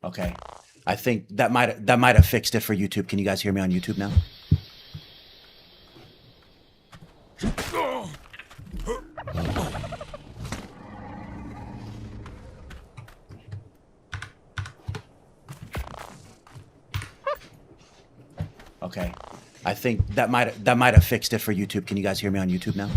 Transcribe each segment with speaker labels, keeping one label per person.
Speaker 1: Okay. I think that might have fixed it for YouTube. Can you guys hear me on YouTube now? Okay. I think that might have fixed it for YouTube. Can you guys hear me on YouTube now?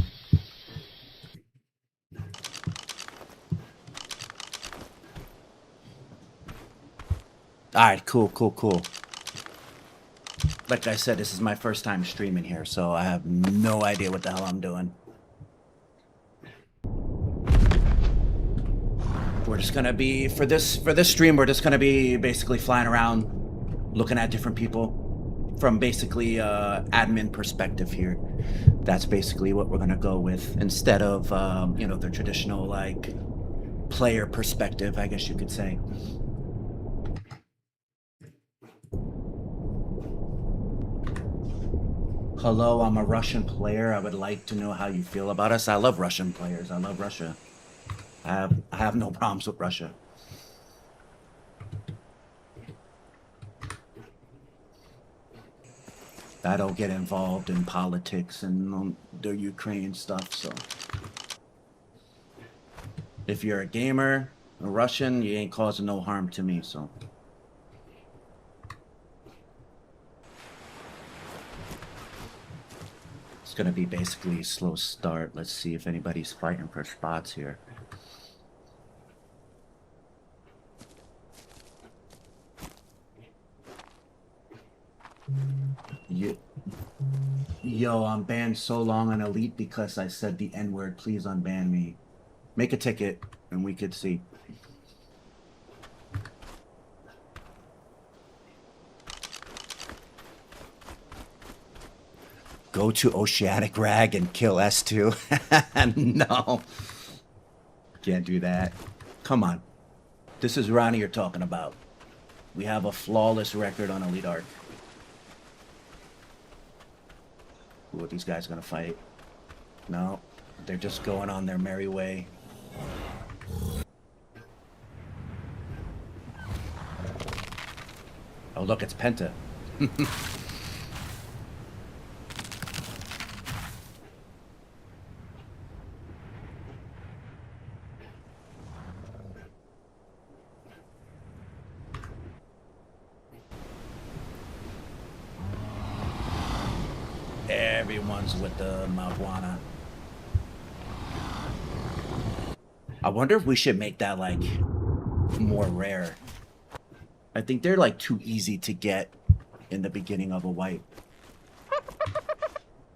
Speaker 1: All right, cool. Like I said, this is my first time streaming here, so I have no idea what the hell I'm doing. We're just gonna be for this stream. We're just gonna be basically flying around, looking at different people from basically admin perspective here. That's basically what we're gonna go with instead of you know, the traditional like player perspective, I guess you could say. Hello, I'm a Russian player. I would like to know how you feel about us. I love Russian players. I love Russia. I have no problems with Russia. I don't get involved in politics and the Ukraine stuff, so. If you're a gamer, a Russian, you ain't causing no harm to me, so. It's gonna be basically a slow start. Let's see if anybody's fighting for spots here. Yo, I'm banned so long on Elite because I said the N-word. Please unban me. Make a ticket and we could see. Go to Oceanic Rag and kill S2. No. Can't do that. Come on. This is Ronnie you're talking about. We have a flawless record on EliteArk. What these guys gonna fight? No. They're just going on their merry way. Oh, look, it's Penta. Everyone's with the marijuana. I wonder if we should make that like more rare. I think they're like too easy to get in the beginning of a wipe.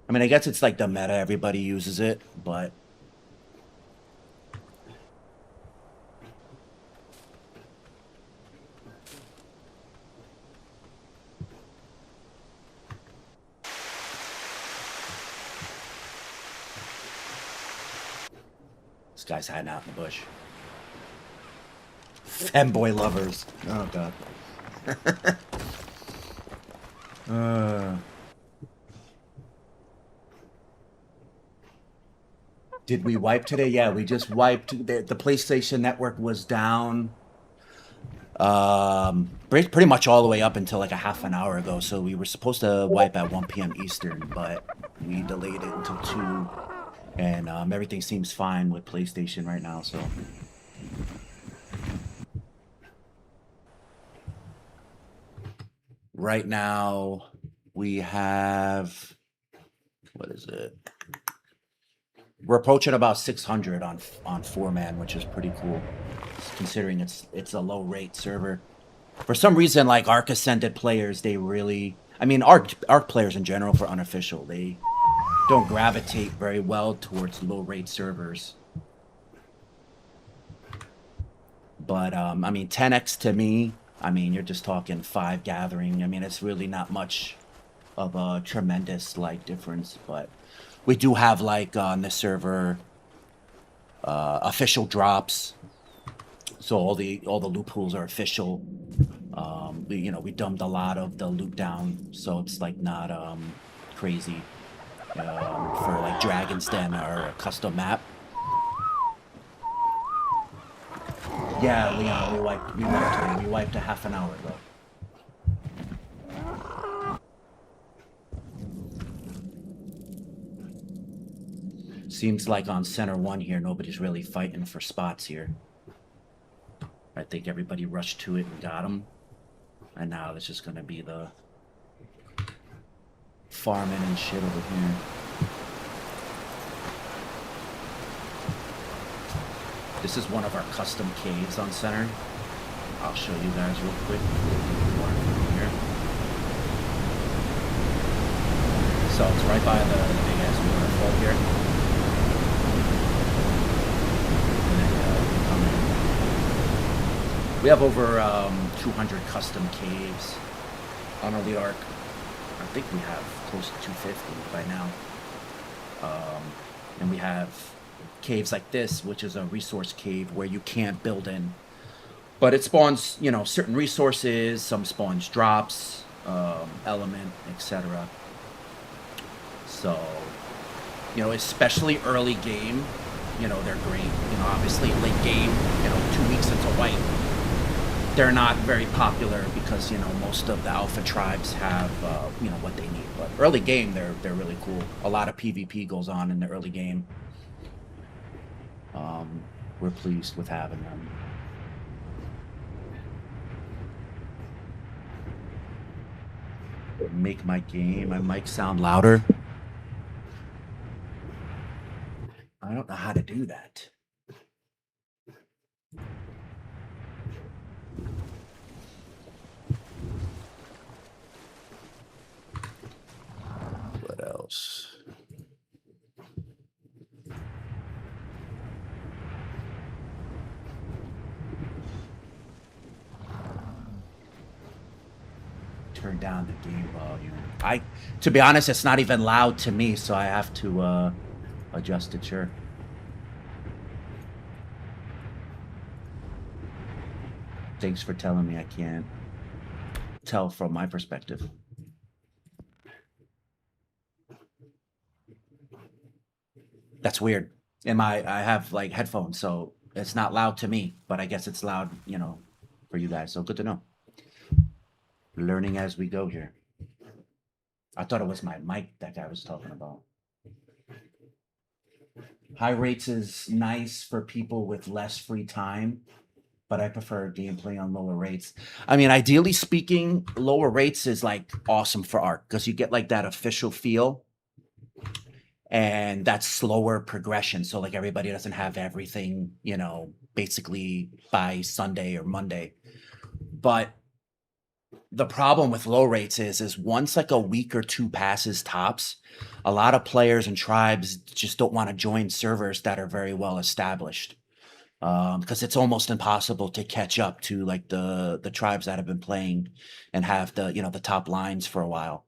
Speaker 1: I mean, I guess it's like the meta, everybody uses it, but this guy's hiding out in the bush. Femboy lovers. Oh god. Did we wipe today? Yeah, we just wiped. The PlayStation Network was down pretty much all the way up until like a half an hour ago. So we were supposed to wipe at 1 p.m. Eastern, but we delayed it until 2. And everything seems fine with PlayStation right now, so. Right now, we have, what is it? We're approaching about 600 on 4-man, which is pretty cool, considering it's a low rate server. For some reason, like Arc Ascended players, they really, I mean, Arc players in general for unofficial, they don't gravitate very well towards low rate servers. But I mean, 10x to me, I mean, you're just talking 5 gathering. I mean, it's really not much of a tremendous like difference, but we do have like on the server official drops, so all the loot pools are official. We dumped a lot of the loot down, so it's like not crazy for like Dragon's Den or a custom map. Yeah, Leon, we wiped today. We wiped a half an hour ago. Seems like on center one here, nobody's really fighting for spots here. I think everybody rushed to it and got them. And now it's just gonna be the farming and shit over here. This is one of our custom caves on center. I'll show you guys real quick. Here. So it's right by the big ass waterfall here. And then we come in. We have over 200 custom caves on EliteArk. I think we have close to 250 by now. And we have caves like this, which is a resource cave where you can't build in. But it spawns, you know, certain resources, some spawns drops, element, etc. So, you know, especially early game, you know, they're great. You know, obviously late game, you know, 2 weeks into white, they're not very popular because, you know, most of the alpha tribes have, you know, what they need. But early game, they're really cool. A lot of PvP goes on in the early game. We're pleased with having them. Make my mic sound louder. I don't know how to do that. What else? Turn down the game volume. To be honest, it's not even loud to me, so I have to adjust it. Sure. Thanks for telling me I can't tell from my perspective. That's weird. I have like headphones, so it's not loud to me, but I guess it's loud, you know, for you guys. So good to know. Learning as we go here. I thought it was my mic that guy was talking about. High rates is nice for people with less free time, but I prefer gameplay on lower rates. I mean, ideally speaking, lower rates is like awesome for Ark because you get like that official feel and that slower progression. So like everybody doesn't have everything, you know, basically by Sunday or Monday. But the problem with low rates is once like a week or two passes tops, a lot of players and tribes just don't want to join servers that are very well established. Because it's almost impossible to catch up to like the tribes that have been playing and have the, you know, the top lines for a while.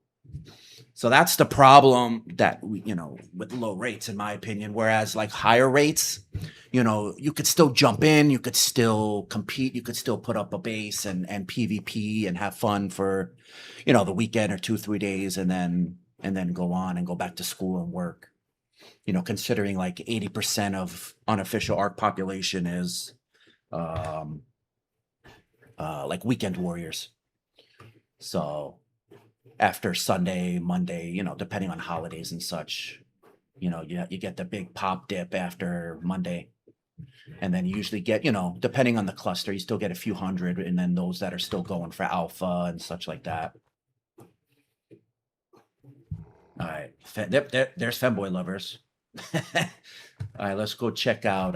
Speaker 1: So that's the problem that we, you know, with low rates, in my opinion. Whereas like higher rates, you know, you could still jump in, you could still compete, you could still put up a base and PvP and have fun for, you know, the weekend or 2-3 days, and then go on and go back to school and work. You know, considering like 80% of unofficial Ark population is like weekend warriors. So after Sunday, Monday, you know, depending on holidays and such, you know, you get the big pop dip after Monday. And then you usually get, you know, depending on the cluster, you still get a few hundred, and then those that are still going for alpha and such like that. All right, there's femboy lovers. All right, let's go check out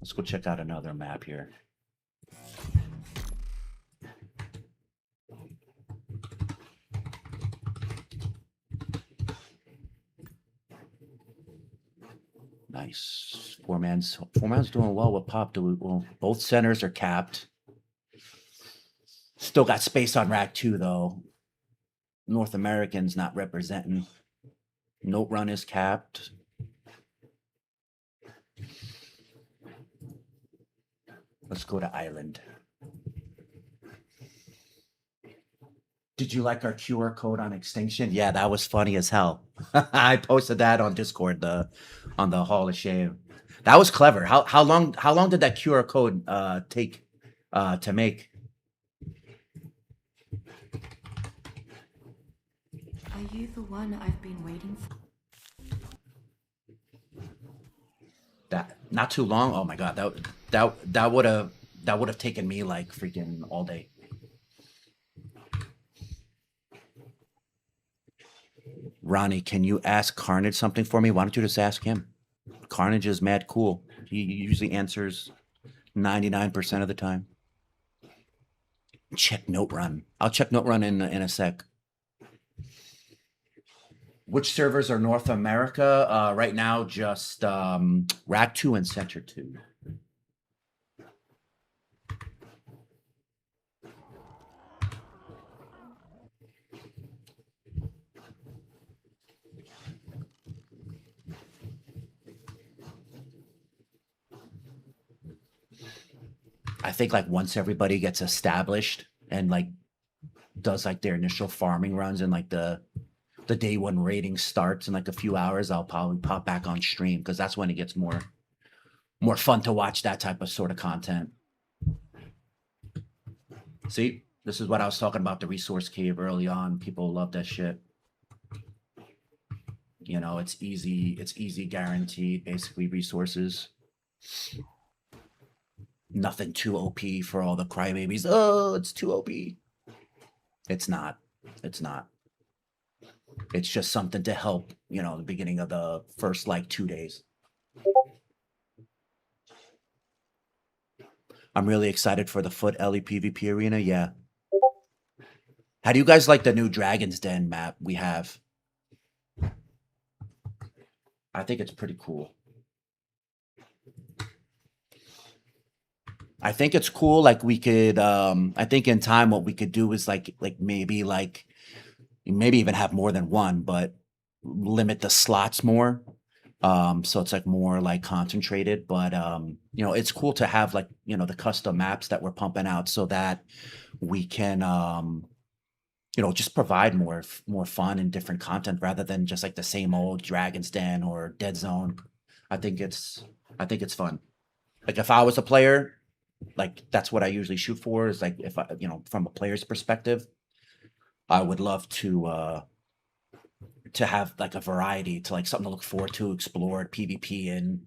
Speaker 1: another map here. Nice. Four man's doing well with pop. Well, both centers are capped. Still got space on rack 2 though. North American's not representing. Note run is capped. Let's go to Island. Did you like our QR code on Extinction? Yeah, that was funny as hell. I posted that on Discord, on the Hall of Shame. That was clever. How long did that QR code take to make.
Speaker 2: Are you the one I've been waiting for?
Speaker 1: That not too long. Oh my god, that would have taken me like freaking all day. Ronnie, can you ask Carnage something for me? Why don't you just ask him? Carnage is mad cool. He usually answers 99% of the time. Check note run. I'll check note run in a sec. Which servers are North America? Right now, just Rack 2 and Center 2. I think like once everybody gets established and like does like their initial farming runs and like the day one rating starts in like a few hours, I'll probably pop back on stream because that's when it gets more fun to watch that type of sort of content. See, this is what I was talking about, the resource cave early on. People love that shit. You know, it's easy, guaranteed, basically resources. Nothing too OP for all the crybabies. Oh, it's too OP. It's not. It's not. It's just something to help, you know, the beginning of the first like 2 days. I'm really excited for the Foot LE PvP arena. Yeah. How do you guys like the new Dragon's Den map we have? I think it's pretty cool. I think it's cool. Like we could, I think in time what we could do is like maybe even have more than one, but limit the slots more. So it's like more like concentrated, but you know, it's cool to have like, you know, the custom maps that we're pumping out so that we can you know, just provide more fun and different content rather than just like the same old Dragon's Den or Dead Zone. I think it's fun. Like if I was a player, like that's what I usually shoot for is like if I, you know, from a player's perspective, I would love to have like a variety, to like something to look forward to, explore PvP and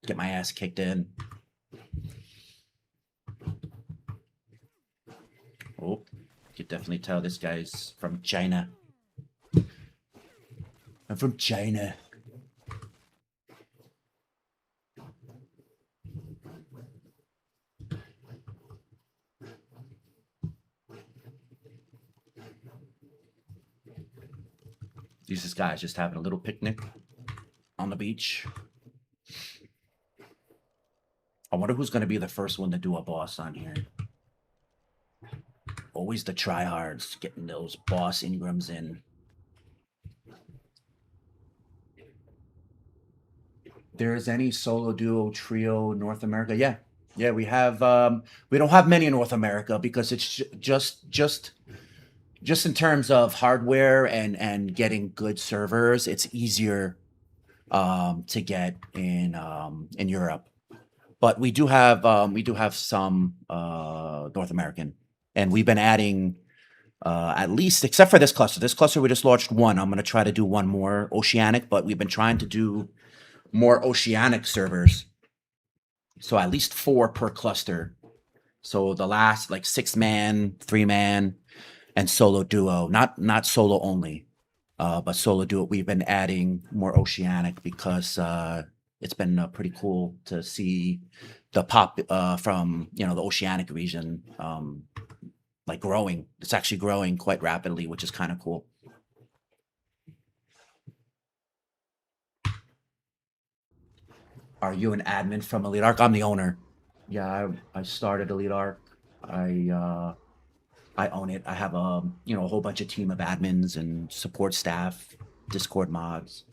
Speaker 1: get my ass kicked in. Oh, you could definitely tell this guy's from China. I'm from China. These guys just having a little picnic on the beach. I wonder who's going to be the first one to do a boss on here. Always the tryhards getting those boss Ingrams in. There's any solo duo trio North America? Yeah, we have. We don't have many in North America because it's just in terms of hardware and getting good servers. It's easier to get in Europe, but we do have some North American, and we've been adding at least, except for this cluster. This cluster we just launched one. I'm going to try to do one more Oceanic, but we've been trying to do more Oceanic servers. So at least 4 per cluster. So the last like 6-man, 3-man, and solo duo. Not solo only, but solo duo. We've been adding more Oceanic because it's been pretty cool to see the pop from, you know, the Oceanic region like growing. It's actually growing quite rapidly, which is kind of cool. Are you an admin from EliteArk? I'm the owner. Yeah, I started EliteArk. I own it. I have a, you know, a whole bunch of team of admins and support staff, Discord mods.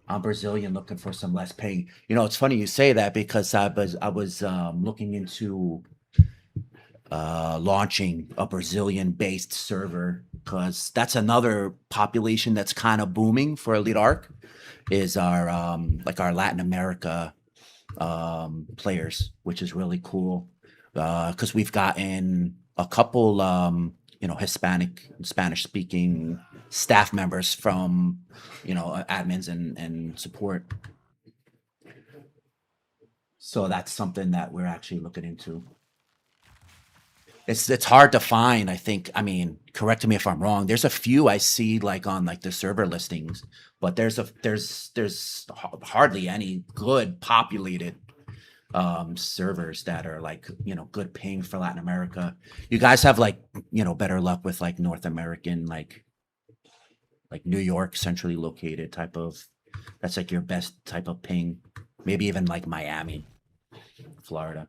Speaker 1: I'm Brazilian, looking for some less pay. You know, it's funny you say that because I was looking into launching a Brazilian-based server because that's another population that's kind of booming for EliteArk is our like our Latin America players, which is really cool. Because we've gotten a couple, Hispanic, Spanish speaking staff members from, admins and support. So that's something that we're actually looking into. It's hard to find. I think. I mean, correct me if I'm wrong. There's a few I see like on like the server listings, but there's hardly any good populated servers that are like good ping for Latin America. You guys have like better luck with like North American like New York centrally located type of. That's like your best type of ping. Maybe even like Miami, Florida.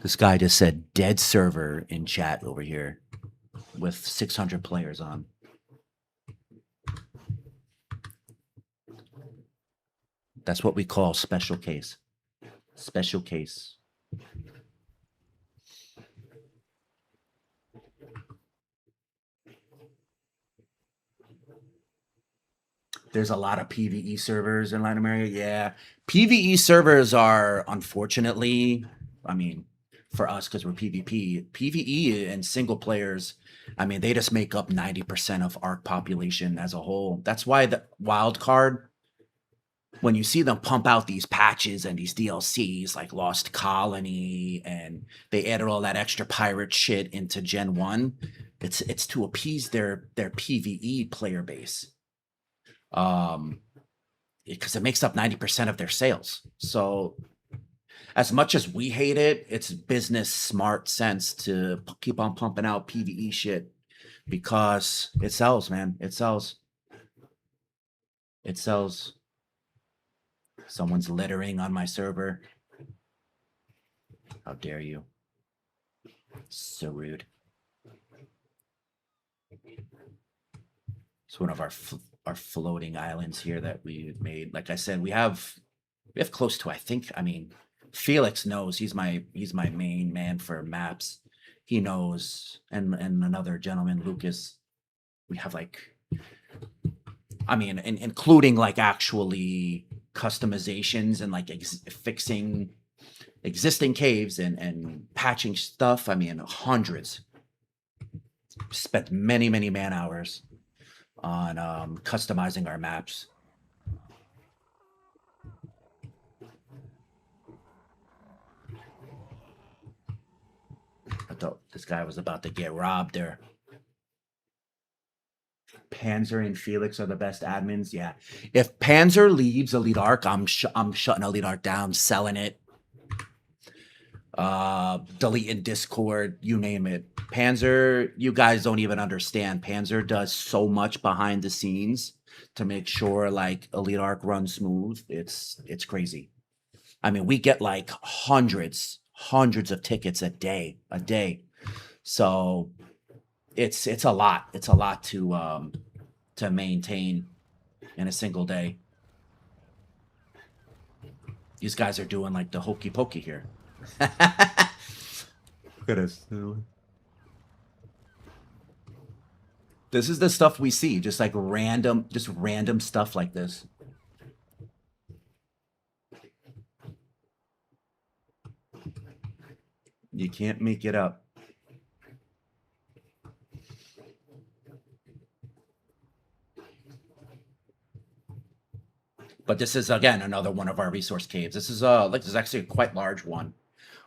Speaker 1: This guy just said dead server in chat over here with 600 players on. That's what we call special case. Special case. There's a lot of PvE servers in Latin America. Yeah. PvE servers are unfortunately, I mean, for us because we're PvP, PvE and single players, I mean, they just make up 90% of ARC population as a whole. That's why the wild card, when you see them pump out these patches and these DLCs like Lost Colony, and they added all that extra pirate shit into Gen 1, it's to appease their PvE player base. Because it makes up 90% of their sales. So as much as we hate it, it's business smart sense to keep on pumping out PvE shit because it sells, man. It sells. It sells. Someone's littering on my server. How dare you? So rude. It's one of our floating islands here that we made. Like I said, we have close to, I mean, Felix knows. He's my main man for maps. He knows, and another gentleman, Lucas. We have like, I mean, including like actually customizations and like fixing existing caves and patching stuff. I mean, hundreds. Spent many man hours on customizing our maps. I thought this guy was about to get robbed there. Panzer and Felix are the best admins. Yeah. If Panzer leaves EliteArk, I'm shutting EliteArk down, selling it, deleting Discord, you name it. Panzer, you guys don't even understand. Panzer does so much behind the scenes to make sure like EliteArk runs smooth. It's crazy. I mean, we get like hundreds of tickets a day. So it's a lot. It's a lot to maintain in a single day. These guys are doing like the hokey pokey here. Look at us. This is the stuff we see, just like random stuff like this. You can't make it up. But this is again another one of our resource caves. This is this is actually a quite large one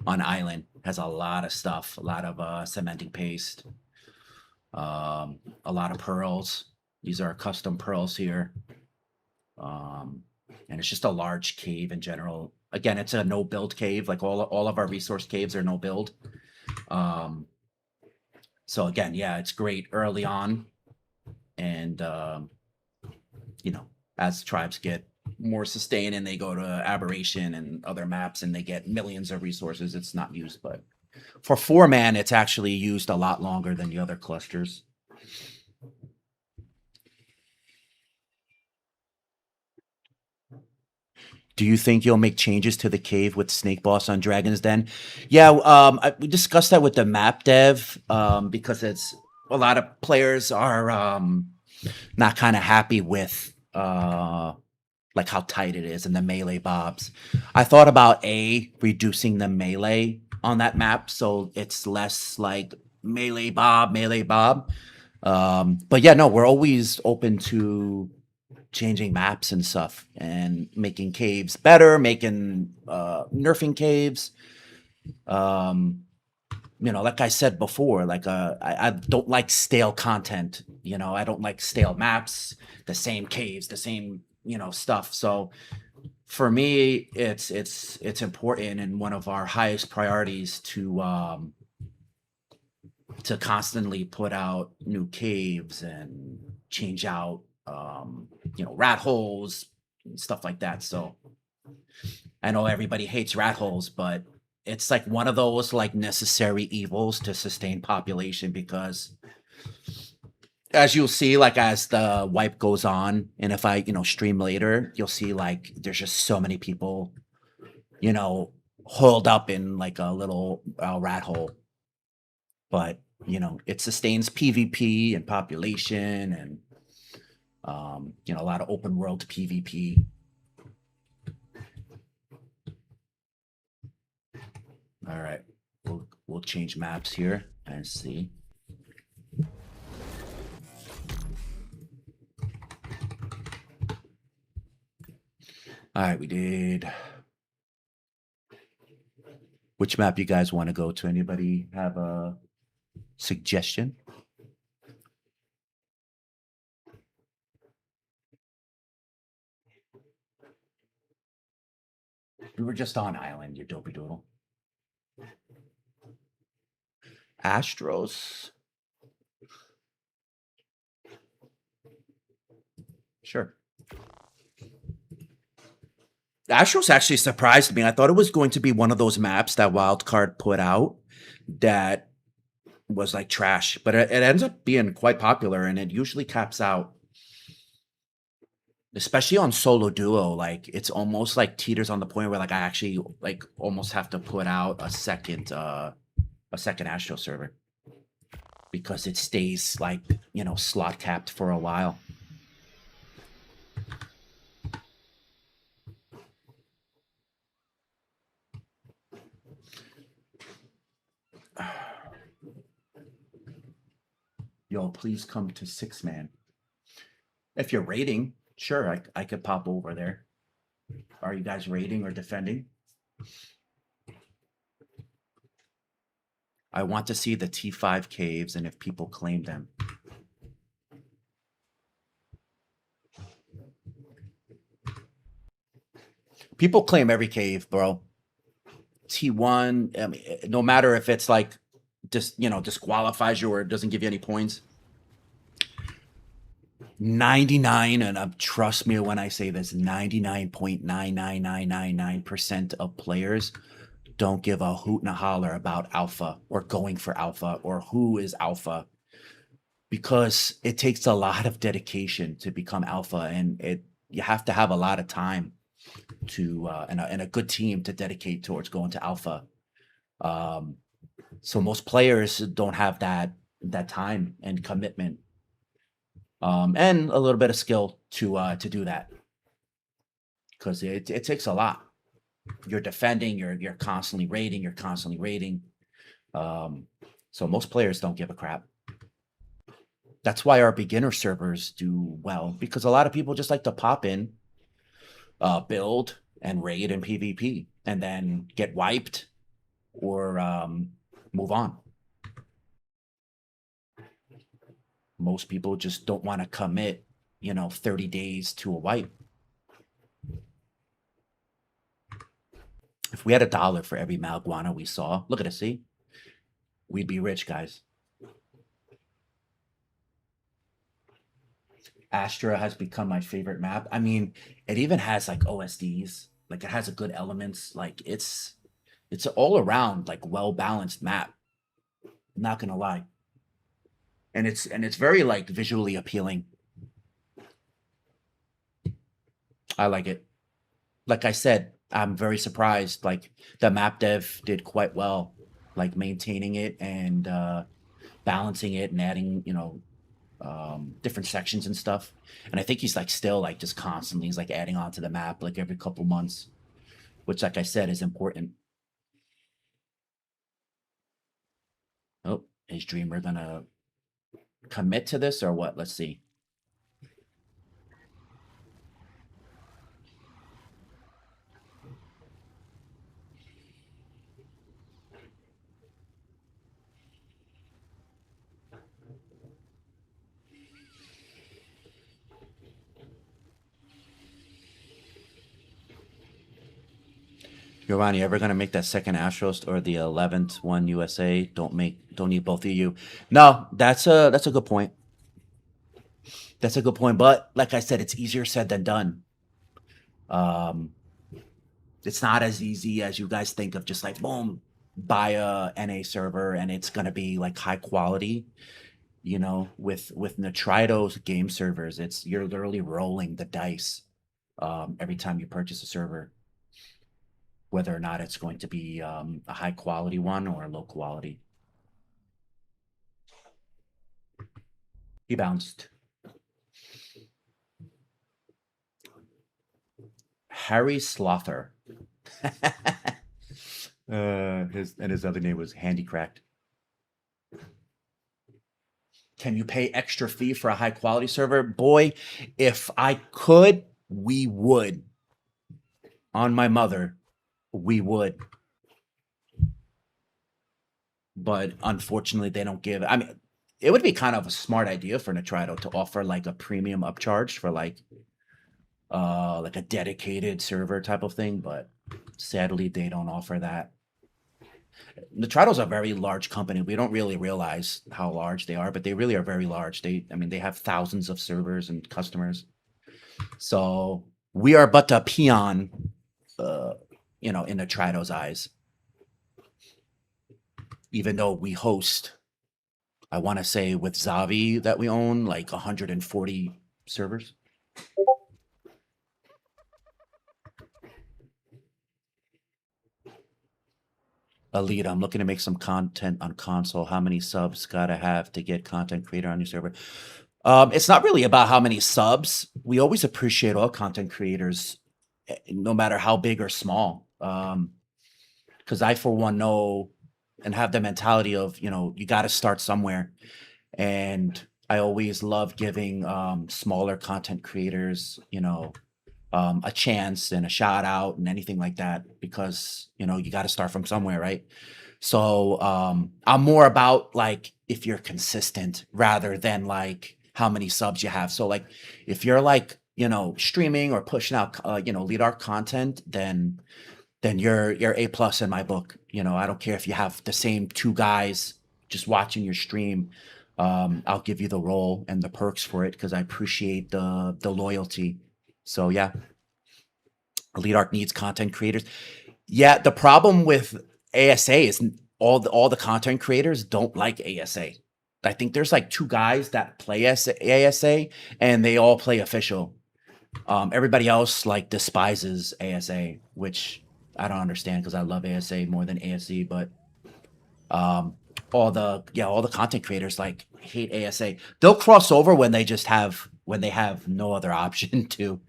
Speaker 1: on island. Has a lot of stuff, a lot of cementing paste, a lot of pearls. These are custom pearls here. And it's just a large cave in general. Again, it's a no build cave. Like all of our resource caves are no build. So again, yeah, it's great early on, and as tribes get more sustain and they go to Aberration and other maps and they get millions of resources, it's not used. But for 4-man, it's actually used a lot longer than the other clusters. Do you think you'll make changes to the cave with Snake Boss on Dragon's Den? Yeah, we discussed that with the map dev because it's a lot of players are not kind of happy with like how tight it is and the melee bobs. I thought about reducing the melee on that map so it's less like melee bob. But yeah, no, we're always open to changing maps and stuff and making caves better, making nerfing caves. Um, like I said before, like I don't like stale content. I don't like stale maps, the same caves, the same stuff. So for me, it's important and one of our highest priorities to constantly put out new caves and change out rat holes and stuff like that. So I know everybody hates rat holes, but it's like one of those like necessary evils to sustain population because as you'll see, like as the wipe goes on, and if I, stream later, you'll see like there's just so many people, you know, holed up in like a little rat hole. But it sustains PvP and population and a lot of open world PvP. All right, we'll change maps here and see. All right, we did. Which map you guys want to go to? Anybody have a suggestion? We were just on island, you dopey doodle. Astros. Sure. Astros actually surprised me. I thought it was going to be one of those maps that Wildcard put out that was like trash, but it ends up being quite popular and it usually caps out, especially on solo duo. Like it's almost like teeters on the point where like I actually like almost have to put out a second Astro server because it stays like, slot capped for a while. Yo, please come to 6-man. If you're raiding, sure, I could pop over there. Are you guys raiding or defending? I want to see the T5 caves and if people claim them. People claim every cave, bro. T1, I mean, no matter if it's like disqualifies you or doesn't give you any points. 99, and trust me when I say this, 99.99999% of players don't give a hoot and a holler about alpha or going for alpha or who is alpha because it takes a lot of dedication to become alpha and you have to have a lot of time to and a good team to dedicate towards going to alpha. So most players don't have that time and commitment, and a little bit of skill to do that because it takes a lot. You're defending, you're constantly raiding, so most players don't give a crap. That's why our beginner servers do well because a lot of people just like to pop in, build and raid in PvP and then get wiped or move on. Most people just don't want to commit 30 days to a wipe. If we had $1 for every Malguana we saw, look at us, see? We'd be rich, guys. Astra has become my favorite map. I mean, it even has like OSDs. Like it has a good elements. Like it's all around like well-balanced map. I'm not gonna lie. And it's very like visually appealing. I like it. Like I said, I'm very surprised. Like the map dev did quite well, like maintaining it and balancing it and adding, different sections and stuff. And I think he's like still like just constantly he's like adding on to the map like every couple months, which like I said is important. Oh, is Dreamer gonna commit to this or what? Let's see. Giovanni, ever gonna make that second Astros or the 11th one USA? Don't need both of you. No, that's a good point. That's a good point. But like I said, it's easier said than done. Um, it's not as easy as you guys think of just like boom, buy a NA server and it's gonna be like high quality. With Nitrito's game servers, it's you're literally rolling the dice every time you purchase a server, whether or not it's going to be a high quality one or a low quality. He bounced. Harry Slother. His other name was Handycracked. Can you pay extra fee for a high quality server? Boy, if I could, we would. On my mother, we would. But unfortunately, they don't give. I mean, it would be kind of a smart idea for Nitrito to offer like a premium upcharge for like a dedicated server type of thing, but sadly they don't offer that. Nitrito's a very large company. We don't really realize how large they are, but they really are very large. I mean, they have thousands of servers and customers. So we are but a peon, uh, in Nitrito's eyes. Even though we host, I want to say with Zavi that we own like 140 servers. Elite, I'm looking to make some content on console. How many subs gotta have to get content creator on your server? It's not really about how many subs. We always appreciate all content creators, no matter how big or small. Because I, for one, know and have the mentality of, you got to start somewhere. And I always love giving smaller content creators, a chance and a shout out and anything like that because you got to start from somewhere, right? So I'm more about like if you're consistent rather than like how many subs you have. So like if you're like streaming or pushing out EliteArk content, then you're A plus in my book. I don't care if you have the same two guys just watching your stream. I'll give you the role and the perks for it because I appreciate the loyalty. So yeah, EliteArk needs content creators. Yeah, the problem with ASA is all the content creators don't like ASA. I think there's like two guys that play ASA and they all play official. Everybody else like despises ASA, which I don't understand because I love ASA more than ASE, but um all the content creators like hate ASA. They'll cross over when they have no other option to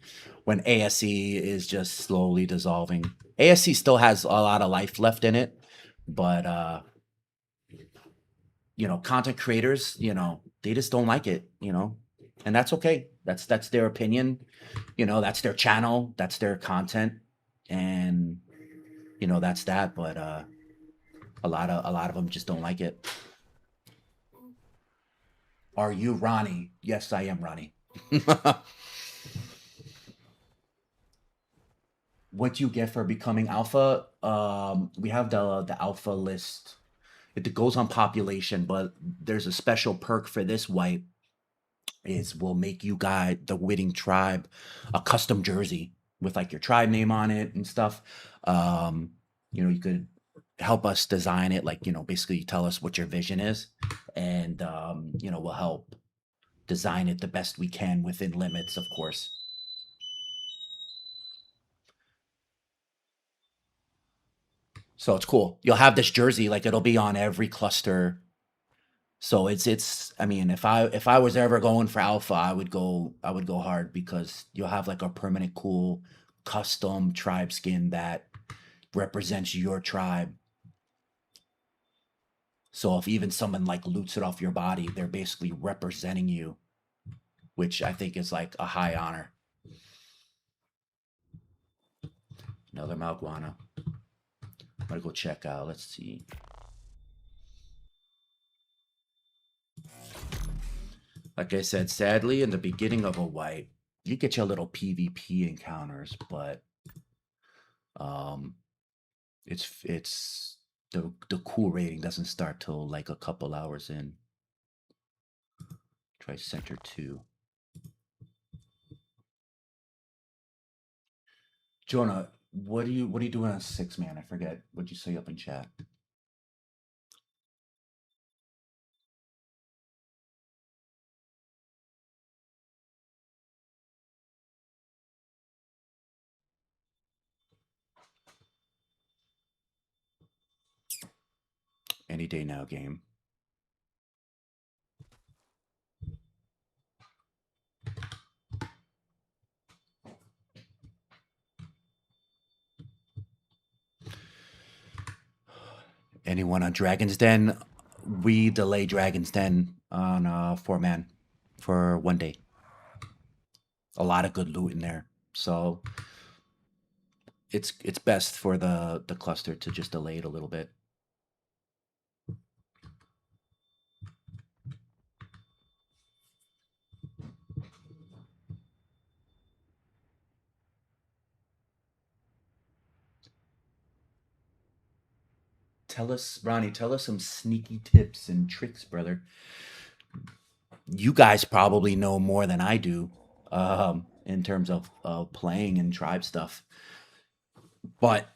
Speaker 1: when ASE is just slowly dissolving. ASC still has a lot of life left in it, but content creators, they just don't like it, and that's okay. That's their opinion, that's their channel, that's their content, and that's that. But a lot of them just don't like it. Are you Ronnie? Yes, I am Ronnie. What do you get for becoming alpha? We have the alpha list. It goes on population, but there's a special perk for this wipe is we'll make you guide the winning tribe a custom jersey with like your tribe name on it and stuff. You could help us design it, like, basically tell us what your vision is, and we'll help design it the best we can within limits, of course. So it's cool. You'll have this jersey, like it'll be on every cluster So it's I mean, if I was ever going for alpha, I would go hard because you'll have like a permanent cool custom tribe skin that represents your tribe. So if even someone like loots it off your body, they're basically representing you, which I think is like a high honor. Another Malguana. I'm gonna go check out. Let's see. Like I said, sadly, in the beginning of a wipe, you get your little PvP encounters, but um, it's the cool rating doesn't start till like a couple hours in. Try Center 2. Jonah, what are you doing on 6 man? I forget. What'd you say up in chat? Any day now game. Anyone on Dragon's Den? We delay Dragon's Den on 4 man for 1 day. A lot of good loot in there. So it's best for the cluster to just delay it a little bit. Tell us, Ronnie, tell us some sneaky tips and tricks, brother. You guys probably know more than I do in terms of playing and tribe stuff. But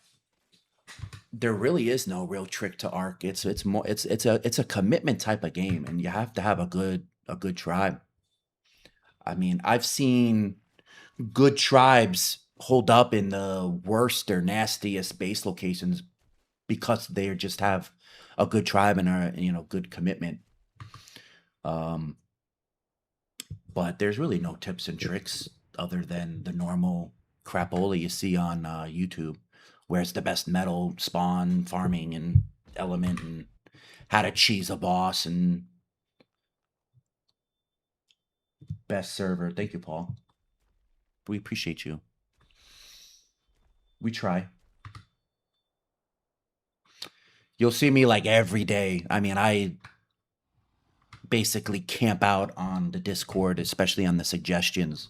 Speaker 1: there really is no real trick to Arc. It's more it's a commitment type of game, and you have to have a good tribe. I mean, I've seen good tribes hold up in the worst or nastiest base locations because they just have a good tribe and are good commitment. Um, but there's really no tips and tricks other than the normal crapola you see on YouTube, where it's the best metal spawn farming and element and how to cheese a boss and best server. Thank you, Paul. We appreciate you. We try. You'll see me like every day. I mean, I basically camp out on the Discord, especially on the suggestions.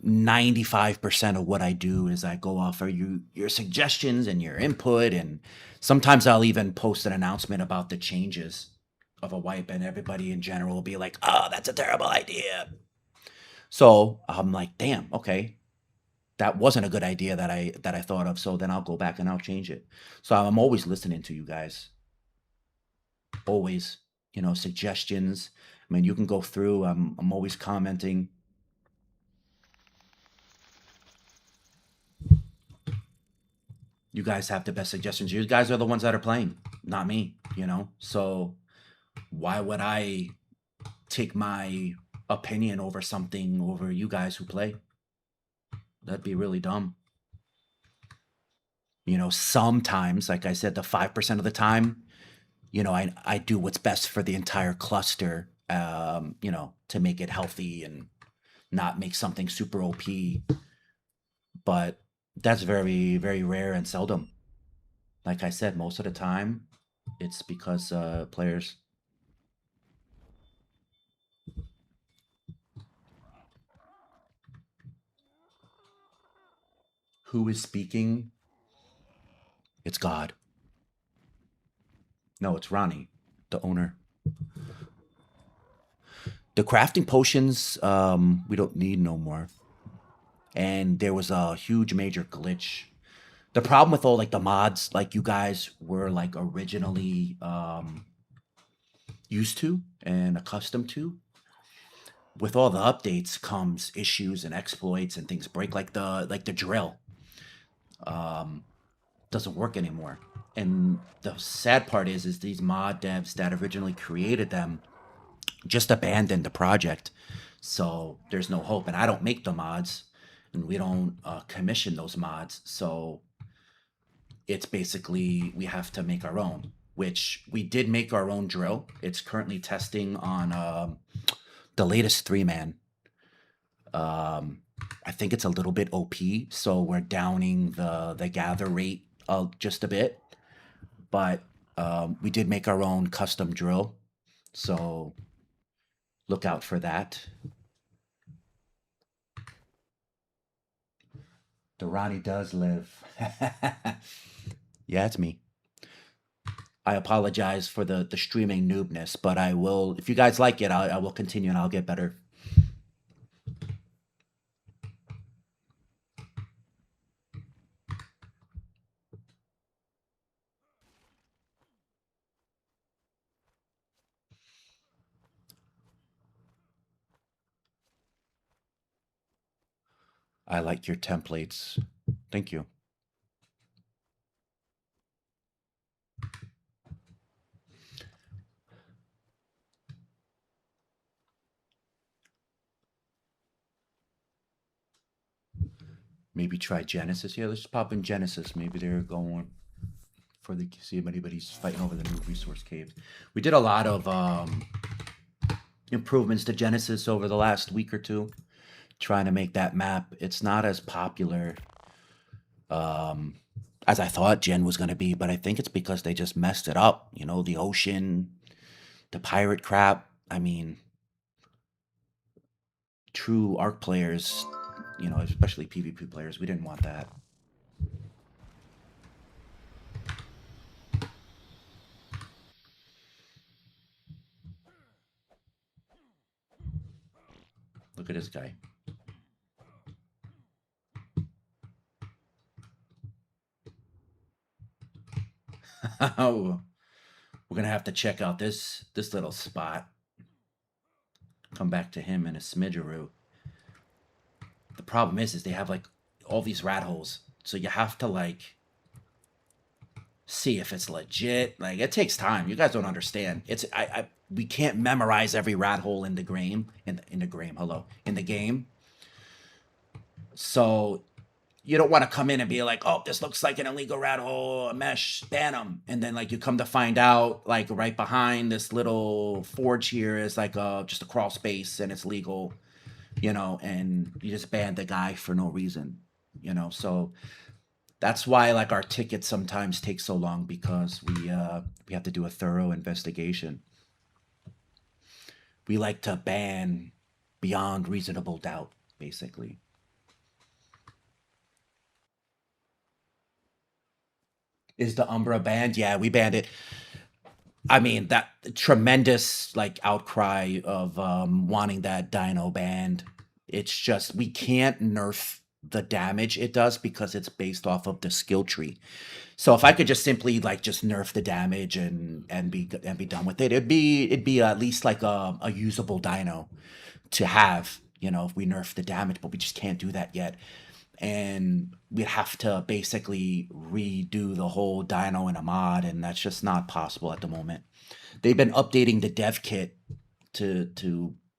Speaker 1: 95% of what I do is I go off of your suggestions and your input, and sometimes I'll even post an announcement about the changes of a wipe, and everybody in general will be like, "Oh, that's a terrible idea." So I'm like, "Damn, okay, that wasn't a good idea that I thought of." So then I'll go back and I'll change it. So I'm always listening to you guys. Always, suggestions. I mean, you can go through. I'm always commenting. You guys have the best suggestions. You guys are the ones that are playing, not me. So why would I take my opinion over something over you guys who play? That'd be really dumb. Sometimes, like I said, the 5% of the time, I do what's best for the entire cluster, to make it healthy and not make something super OP. But that's very, very rare and seldom. Like I said, most of the time, it's because players. Who is speaking? It's God. No, it's Ronnie, the owner. The crafting potions, we don't need no more. And there was a huge major glitch. The problem with all like the mods, like you guys were like originally used to and accustomed to, with all the updates comes issues and exploits and things break, like the drill doesn't work anymore. And the sad part is these mod devs that originally created them just abandoned the project. So there's no hope. And I don't make the mods, and we don't commission those mods. So it's basically we have to make our own, which we did make our own drill. It's currently testing on the latest 3-man. I think it's a little bit OP, so we're downing the gather rate just a bit. But we did make our own custom drill, so look out for that. The Ronnie does live. Yeah, it's me. I apologize for the streaming noobness, but I will. If you guys like it, I will continue and I'll get better. I like your templates. Thank you. Maybe try Genesis. Yeah, let's just pop in Genesis. Maybe they're going for the see if anybody's fighting over the new resource caves. We did a lot of improvements to Genesis over the last week or two, trying to make that map. It's not as popular as I thought Gen was going to be, but I think it's because they just messed it up. You know, the ocean, the pirate crap. I mean, true Arc players, you know, especially PvP players, we didn't want that. Look at this guy. Oh, we're gonna have to check out this little spot. Come back to him in a smidgeroo. The problem is they have like all these rat holes, so you have to like see if it's legit. Like it takes time. You guys don't understand. We can't memorize every rat hole in the game in the game. So you don't want to come in and be like, oh, this looks like an illegal rat hole, a mesh, ban them. And then like you come to find out, like right behind this little forge here is like just a crawl space and it's legal, you know, and you just ban the guy for no reason, you know. So that's why like our tickets sometimes take so long because we have to do a thorough investigation. We like to ban beyond reasonable doubt, basically. Is the Umbra banned? Yeah, we banned it. I mean, that tremendous like outcry of wanting that dino banned. It's just we can't nerf the damage it does because it's based off of the skill tree. So if I could just simply like just nerf the damage and be done with it, it'd be at least like a usable dino to have, you know, if we nerf the damage, but we just can't do that yet. And we'd have to basically redo the whole dyno in a mod, and that's just not possible at the moment. They've been updating the dev kit to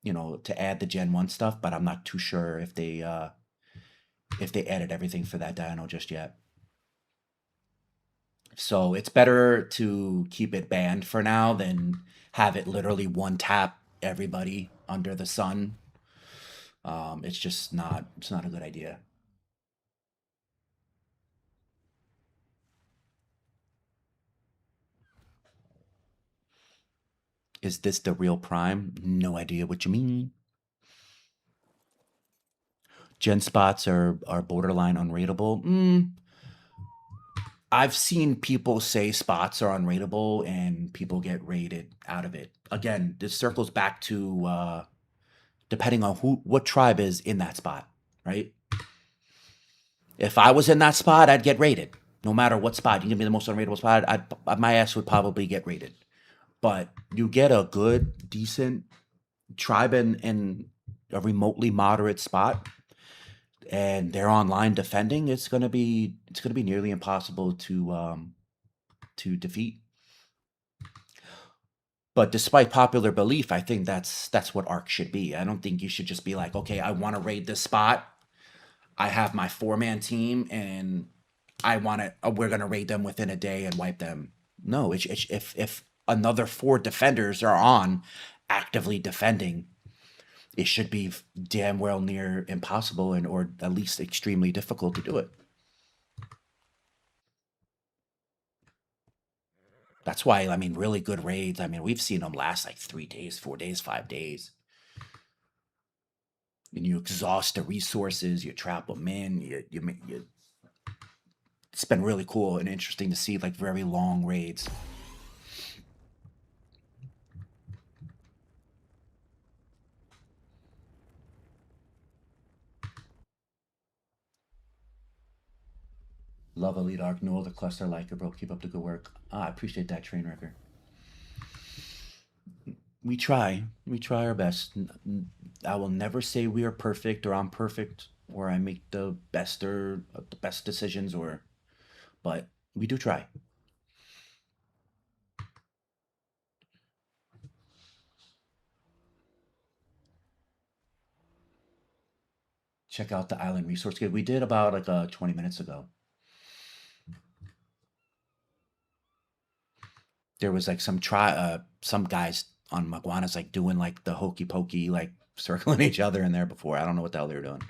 Speaker 1: you know to add the Gen 1 stuff, but I'm not too sure if they added everything for that dyno just yet. So it's better to keep it banned for now than have it literally one tap everybody under the sun. It's just not a good idea. Is this the real Prime? No idea what you mean. Gen spots are borderline unrateable. I've seen people say spots are unrateable and people get rated out of it. Again, this circles back to depending on what tribe is in that spot, right? If I was in that spot, I'd get rated. No matter what spot, you give me the most unrateable spot, my ass would probably get rated. But you get a good, decent tribe in a remotely moderate spot, and they're online defending, it's gonna be nearly impossible to defeat. But despite popular belief, I think that's what Ark should be. I don't think you should just be like, okay, I want to raid this spot. I have my 4-man team, and I want to. We're gonna raid them within a day and wipe them. No, if another 4 defenders are on, actively defending, it should be damn well near impossible and or at least extremely difficult to do it. That's why, I mean, really good raids. I mean, we've seen them last like 3 days, 4 days, 5 days. And you exhaust the resources, you trap them in, it's been really cool and interesting to see like very long raids. Love EliteArk, no other cluster like it, bro. Keep up the good work. I appreciate that, train wrecker. We try our best. I will never say we are perfect or I'm perfect or I make the best decisions, or, but we do try. Check out the island resource guide. We did about like 20 minutes ago. There was like some guys on Maguanas like doing like the hokey pokey, like circling each other in there before. I don't know what the hell they were doing.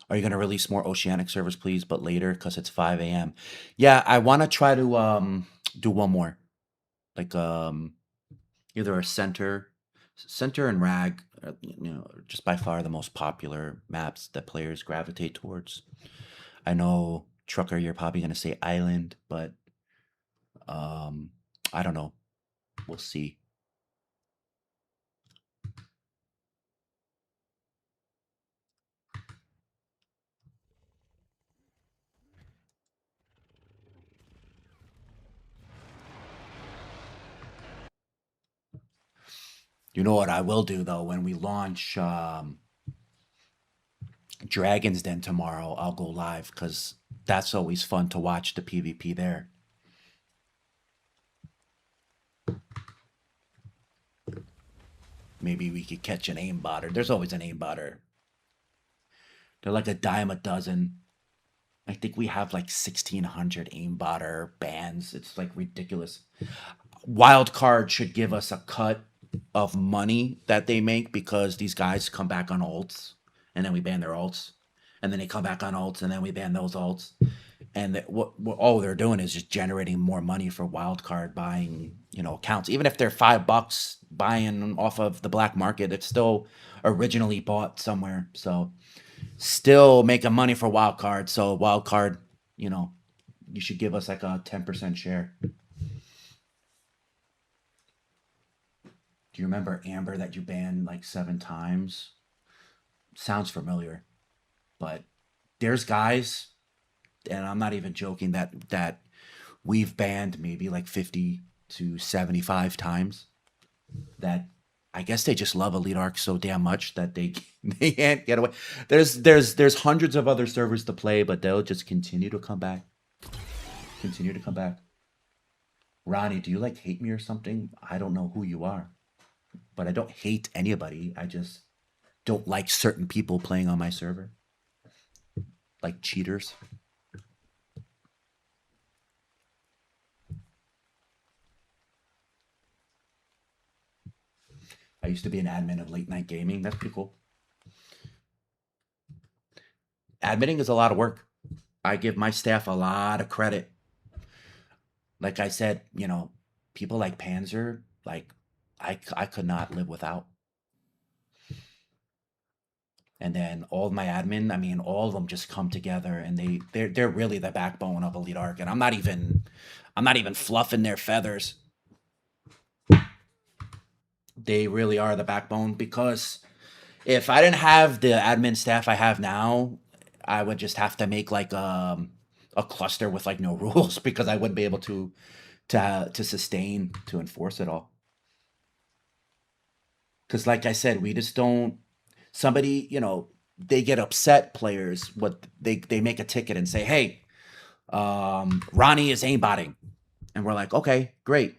Speaker 1: Are you going to release more Oceanic servers, please, but later because it's 5 a.m.? Yeah, I want to try to do one more, like either a center and rag, just by far the most popular maps that players gravitate towards. I know, Trucker, you're probably going to say island, but I don't know. We'll see. You know what I will do though, when we launch Dragon's Den tomorrow, I'll go live because that's always fun to watch the PvP there. Maybe we could catch an aimbotter. There's always an aimbotter. They're like a dime a dozen. I think we have like 1,600 aimbotter bans. It's like ridiculous. Wildcard should give us a cut of money that they make because these guys come back on ults, and then we ban their ults, and then they come back on ults, and then we ban those ults. And what all they're doing is just generating more money for wildcard buying, accounts. Even if they're $5 buying off of the black market, it's still originally bought somewhere. So still making money for wildcard. So wildcard, you should give us like a 10% share. Do you remember Amber that you banned like 7 times? Sounds familiar, but there's guys, and I'm not even joking, that we've banned maybe like 50 to 75 times, that I guess they just love EliteArk so damn much that they can't get away. There's hundreds of other servers to play, but they'll just continue to come back. Continue to come back. Ronnie, do you like hate me or something? I don't know who you are, but I don't hate anybody. I just don't like certain people playing on my server, like cheaters. I used to be an admin of late night gaming. That's pretty cool. Admitting is a lot of work. I give my staff a lot of credit. Like I said, people like Panzer, like I could not live without. And then all of my admin, I mean, all of them just come together, and they're really the backbone of EliteArk. And I'm not even fluffing their feathers. They really are the backbone, because if I didn't have the admin staff I have now, I would just have to make like a cluster with like no rules because I wouldn't be able to sustain to enforce it all. Because like I said, we just don't. Somebody, they get upset. Players, what they make a ticket and say, "Hey, Ronnie is aimbotting," and we're like, "Okay, great."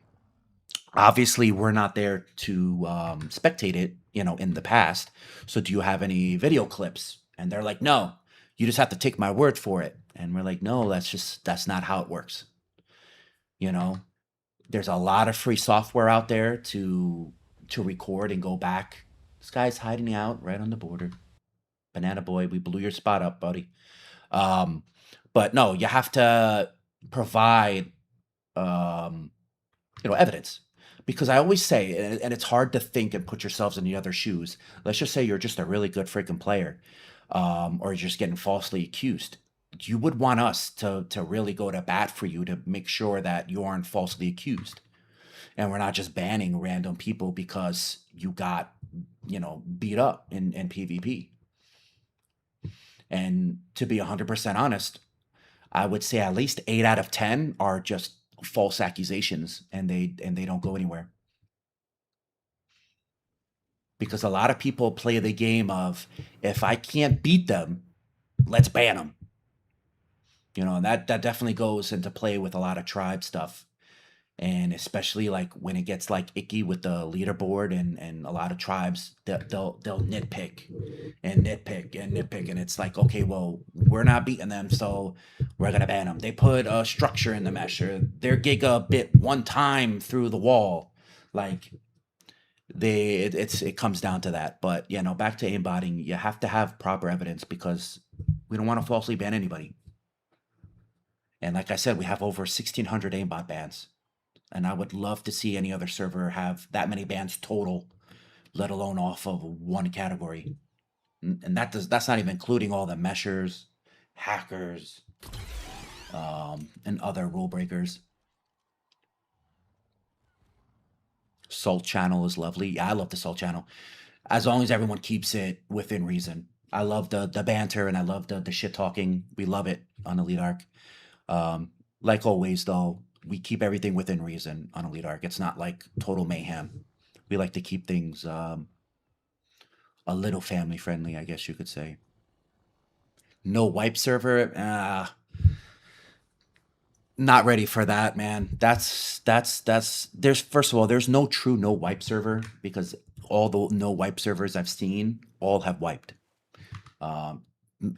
Speaker 1: Obviously, we're not there to spectate it, in the past. So, do you have any video clips? And they're like, "No, you just have to take my word for it." And we're like, "No, that's not how it works." You know, there's a lot of free software out there to record and go back. This guy's hiding out right on the border. Banana boy, we blew your spot up, buddy. Um, but no, you have to provide evidence. Because I always say, and it's hard to think and put yourselves in the other shoes. Let's just say you're just a really good freaking player, or you're just getting falsely accused. You would want us to really go to bat for you to make sure that you aren't falsely accused, and we're not just banning random people because you got beat up in PvP. And to be 100% honest, I would say at least 8 out of 10 are just false accusations, and they don't go anywhere. Because a lot of people play the game of, if I can't beat them, let's ban them. And that definitely goes into play with a lot of tribe stuff. And especially like when it gets like icky with the leaderboard, and a lot of tribes, they'll nitpick and nitpick and nitpick, and it's like, okay, well, we're not beating them, so we're gonna ban them. They put a structure in the mesh, or their gigabit one time through the wall, like it comes down to that. But back to aimbotting, you have to have proper evidence because we don't want to falsely ban anybody. And like I said, we have over 1,600 aimbot bans. And I would love to see any other server have that many bans total, let alone off of one category. And that's not even including all the meshers, hackers, and other rule breakers. Salt channel is lovely. Yeah, I love the salt channel, as long as everyone keeps it within reason. I love the banter, and I love the shit talking. We love it on EliteArk. Like always, though, we keep everything within reason on EliteArk. It's not like total mayhem. We like to keep things a little family friendly, I guess you could say. No wipe server, not ready for that, man. That's there's first of all, there's no true no wipe server, because all the no wipe servers I've seen all have wiped. Um,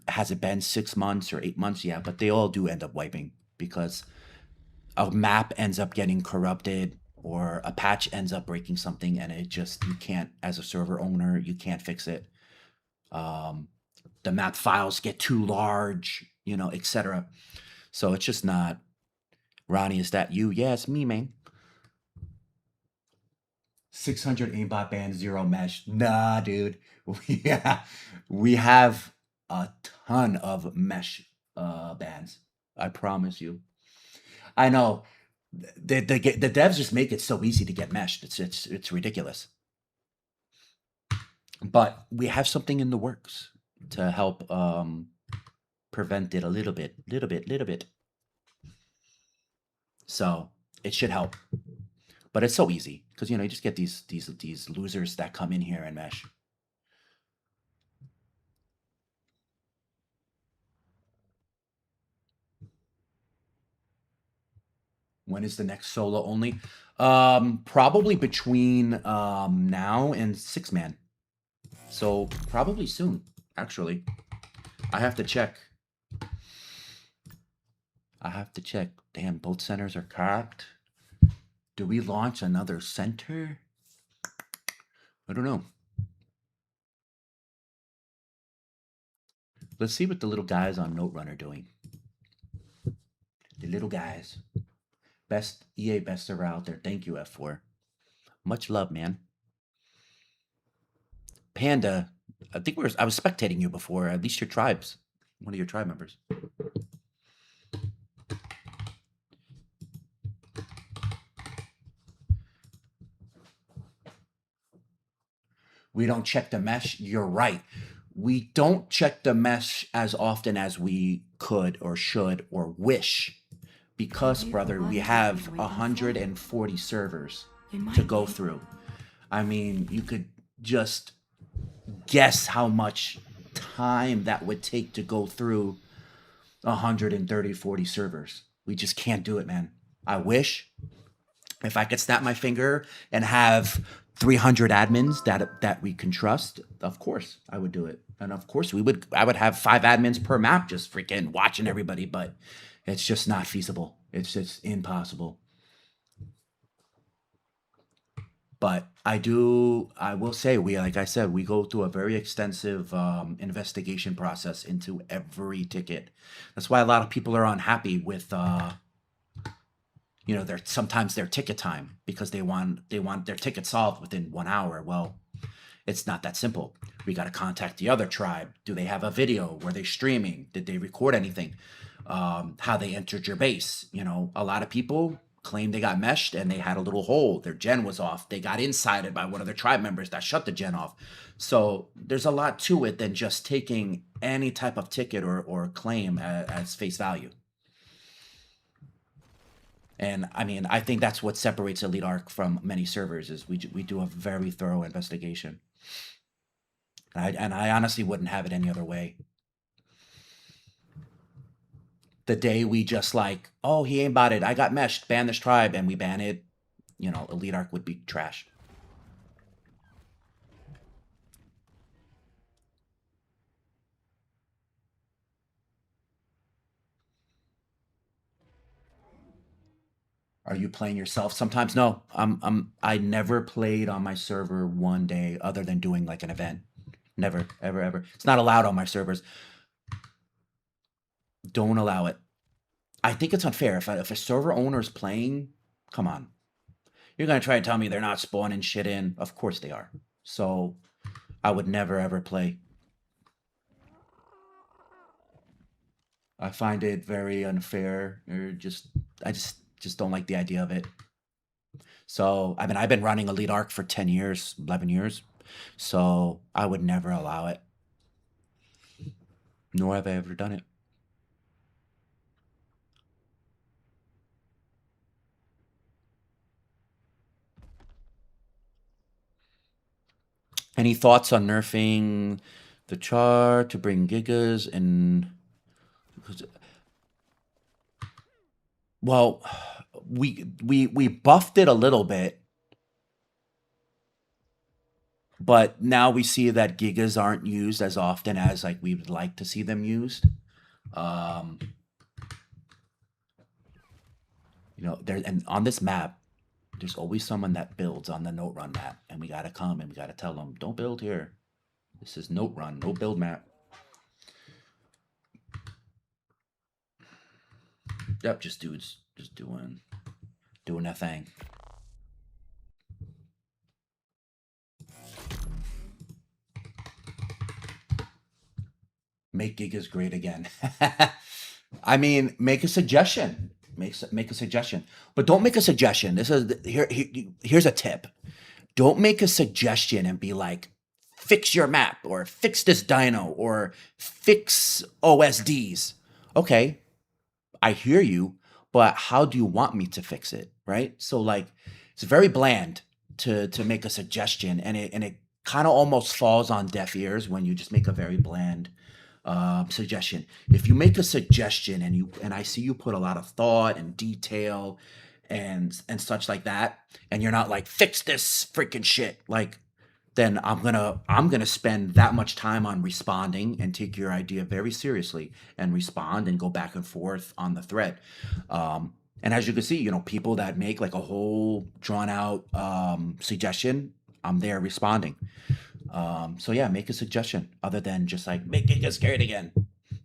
Speaker 1: has it been 6 months or 8 months? Yeah, but they all do end up wiping because a map ends up getting corrupted, or a patch ends up breaking something, and you can't, as a server owner, you can't fix it. Um, the map files get too large, etc. So it's just not. Ronnie, is that you? Yeah, it's me, man. 600 aimbot bans, zero mesh. Nah, dude. Yeah, we have a ton of mesh bans. I promise you. I know. The devs just make it so easy to get meshed. It's ridiculous. But we have something in the works to help prevent it a little bit, little bit. So it should help. But it's so easy because you just get these losers that come in here and mesh. When is the next solo only? Probably between now and 6-man. So probably soon, actually. I have to check. Damn, both centers are cocked. Do we launch another center? I don't know. Let's see what the little guys on Note Run are doing. The little guys. Best EA best server out there. Thank you, F4. Much love, man. Panda, I was spectating you before. At least your tribes. One of your tribe members. We don't check the mesh. You're right. We don't check the mesh as often as we could or should or wish, because,
Speaker 2: Are you the
Speaker 1: brother, we
Speaker 2: one I've
Speaker 1: have
Speaker 2: been waiting for?
Speaker 1: 140 servers
Speaker 2: You
Speaker 1: to
Speaker 2: might
Speaker 1: go
Speaker 2: be.
Speaker 1: through. I mean, you could just guess how much time that would take to go through 130, 40 servers. We just can't do it, man. I wish. If I could snap my finger and have 300 admins that we can trust, of course I would do it. And of course I would have 5 admins per map just freaking watching everybody, but it's just not feasible. It's just impossible. But I will say, like I said, we go through a very extensive investigation process into every ticket. That's why a lot of people are unhappy with sometimes their ticket time, because they want their ticket solved within 1 hour. Well, it's not that simple. We got to contact the other tribe. Do they have a video? Were they streaming? Did they record anything? How they entered your base? A lot of people claim they got meshed and they had a little hole. Their gen was off. They got insided by one of their tribe members that shut the gen off. So there's a lot to it than just taking any type of ticket or claim as face value. And I mean, I think that's what separates EliteArk from many servers is we do a very thorough investigation. And I honestly wouldn't have it any other way. The day we just like, oh, he ain't botted, I got meshed, ban this tribe, and we ban it, EliteArk would be trash. Are you playing yourself sometimes? No, I never played on my server one day other than doing like an event. Never, ever, ever. It's not allowed on my servers. Don't allow it. I think it's unfair. If a server owner is playing, come on. You're going to try to tell me they're not spawning shit in? Of course they are. So I would never, ever play. I find it very unfair. I just don't like the idea of it. So, I mean, I've been running EliteArk for 10 years, 11 years. So I would never allow it. Nor have I ever done it. Any thoughts on nerfing the char to bring gigas and... Well, we buffed it a little bit, but now we see that gigas aren't used as often as like we would like to see them used. There, and on this map, there's always someone that builds on the note run map, and we gotta come and we gotta tell them, don't build here. This is note run, no build map. Yep, just dudes, just doing their thing. Make gigas great again. I mean, make a suggestion. Make a suggestion, but don't make a suggestion. This is here's a tip. Don't make a suggestion and be like, fix your map or fix this dino or fix OSDs. Okay, I hear you, but how do you want me to fix it? Right? So like, it's very bland to make a suggestion, and it kind of almost falls on deaf ears when you just make a very bland suggestion. If you make a suggestion and I see you put a lot of thought and detail and such like that, and you're not like, fix this freaking shit, like, then I'm gonna spend that much time on responding and take your idea very seriously and respond and go back and forth on the thread. And as you can see, people that make like a whole drawn out suggestion, I'm there responding. So yeah, make a suggestion other than just like, make it get scared again.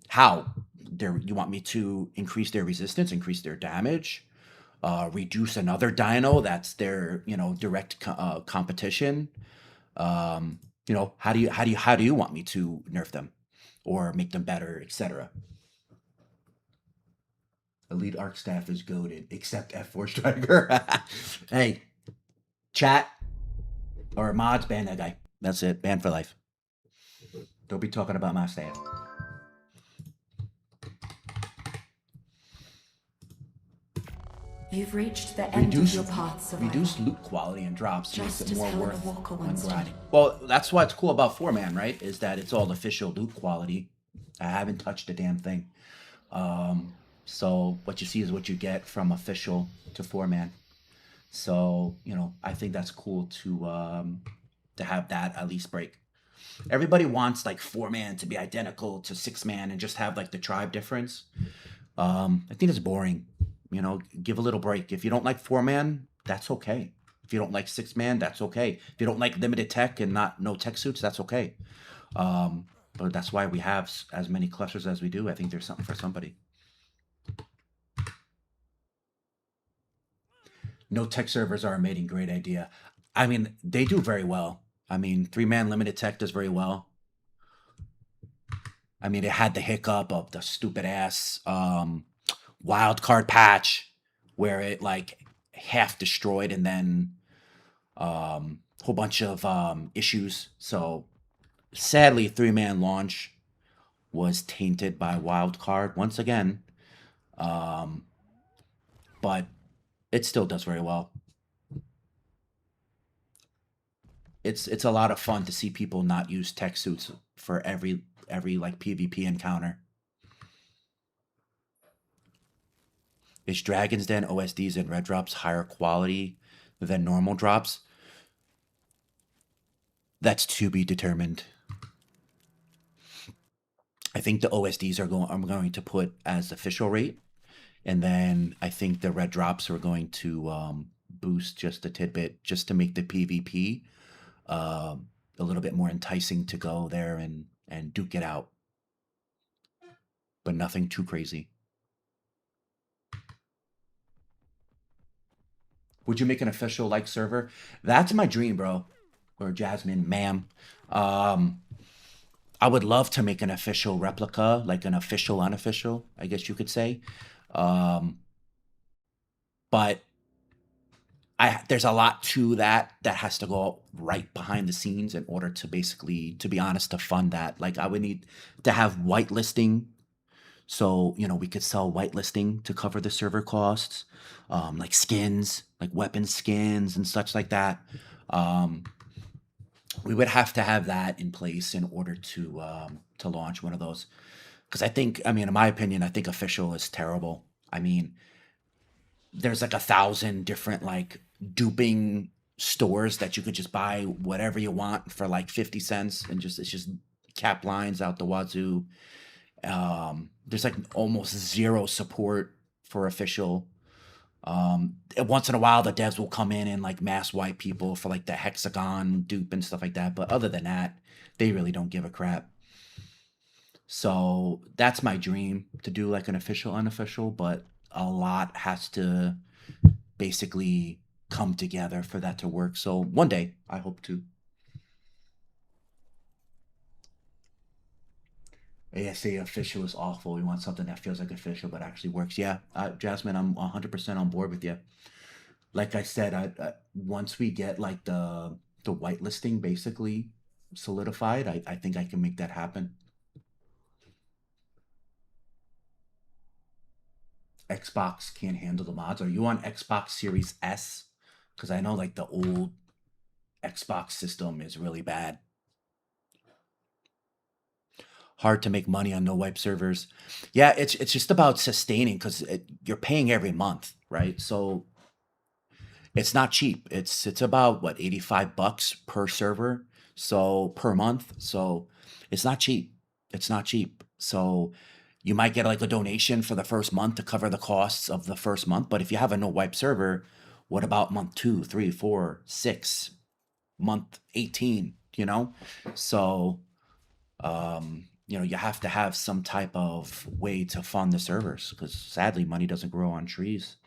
Speaker 1: How? You want me to increase their resistance, increase their damage, reduce another dino that's their direct competition. How do you want me to nerf them or make them better, etc. EliteArk staff is goated, except F4 Striker. Hey, chat or mods, ban that guy. That's it. Ban for life. Don't be talking about my staff.
Speaker 2: You've reached the end of
Speaker 1: Reduce
Speaker 2: your path, survivor.
Speaker 1: reduce loot quality and drops makes
Speaker 2: Just
Speaker 1: it
Speaker 2: as
Speaker 1: more
Speaker 2: Helena
Speaker 1: worth
Speaker 2: Walker
Speaker 1: when
Speaker 2: once did.
Speaker 1: grinding. Well, that's what's cool about 4-man, right? Is that it's all official loot quality. I haven't touched a damn thing. So what you see is what you get from official to 4-man. So, you know, I think that's cool to have that at least break. Everybody wants like 4-man to be identical to 6-man and just have like the tribe difference. I think it's boring. You know, give a little break. If you don't like 4-man, that's okay. If you don't like 6-man, that's okay. If you don't like limited tech and no tech suits, that's okay. But that's why we have as many clusters as we do. I think there's something for somebody. No tech servers are a mating great idea. I mean, they do very well. I mean, 3-man limited tech does very well. I mean, it had the hiccup of the stupid ass wild card patch where it like half destroyed and then whole bunch of issues. So sadly, 3-man launch was tainted by wild card once again, but it still does very well. It's a lot of fun to see people not use tech suits for every like PvP encounter. Is Dragon's Den OSDs and red drops higher quality than normal drops? That's to be determined. I think the OSDs I'm going to put as official rate, and then I think the red drops are going to boost just a tidbit, just to make the PvP a little bit more enticing to go there and duke it out, but nothing too crazy. Would you make an official like server? That's my dream, bro. Or Jasmine, ma'am. I would love to make an official replica, like an official unofficial, I guess you could say. But there's a lot to that has to go right behind the scenes in order to basically, to be honest, to fund that. Like I would need to have whitelisting, so you know we could sell whitelisting to cover the server costs, like skins, like weapon skins and such like that. We would have to have that in place in order to launch one of those. Because I think, I mean, in my opinion, I think official is terrible. I mean, there's like 1,000 different like duping stores that you could just buy whatever you want for like 50 cents and just it's just cap lines out the wazoo. There's like almost zero support for official. Once in a while, the devs will come in and like mass wipe people for like the hexagon dupe and stuff like that. But other than that, they really don't give a crap. So that's my dream, to do like an official, unofficial, but a lot has to basically come together for that to work. So one day, I hope to. ASA official is awful. We want something that feels like official but actually works. Yeah, Jasmine, I'm 100% on board with you. Like I said, once we get like the whitelisting basically solidified, I think I can make that happen. Xbox can't handle the mods. Are you on Xbox Series S? Because I know like the old Xbox system is really bad. Hard to make money on no wipe servers. Yeah, it's just about sustaining because you're paying every month, right? So it's not cheap. It's about what, $85 per server, so per month. So it's not cheap. It's not cheap. So you might get like a donation for the first month to cover the costs of the first month. But if you have a no wipe server, what about month 2, 3, 4, 6, month 18? You know, so you know, you have to have some type of way to fund the servers because sadly, money doesn't grow on trees.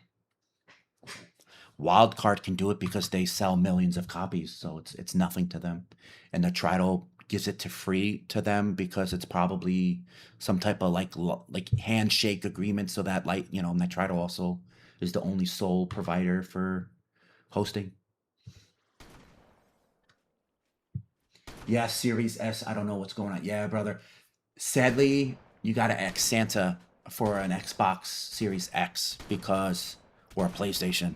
Speaker 1: Wildcard can do it because they sell millions of copies, so it's nothing to them. And the Tridal gives it to free to them because it's probably some type of like handshake agreement, so that like, you know, and the Tridal also is the only sole provider for hosting. Yeah, Series S. I don't know what's going on. Yeah, brother. Sadly, you got to X Santa for an Xbox Series X because or a PlayStation,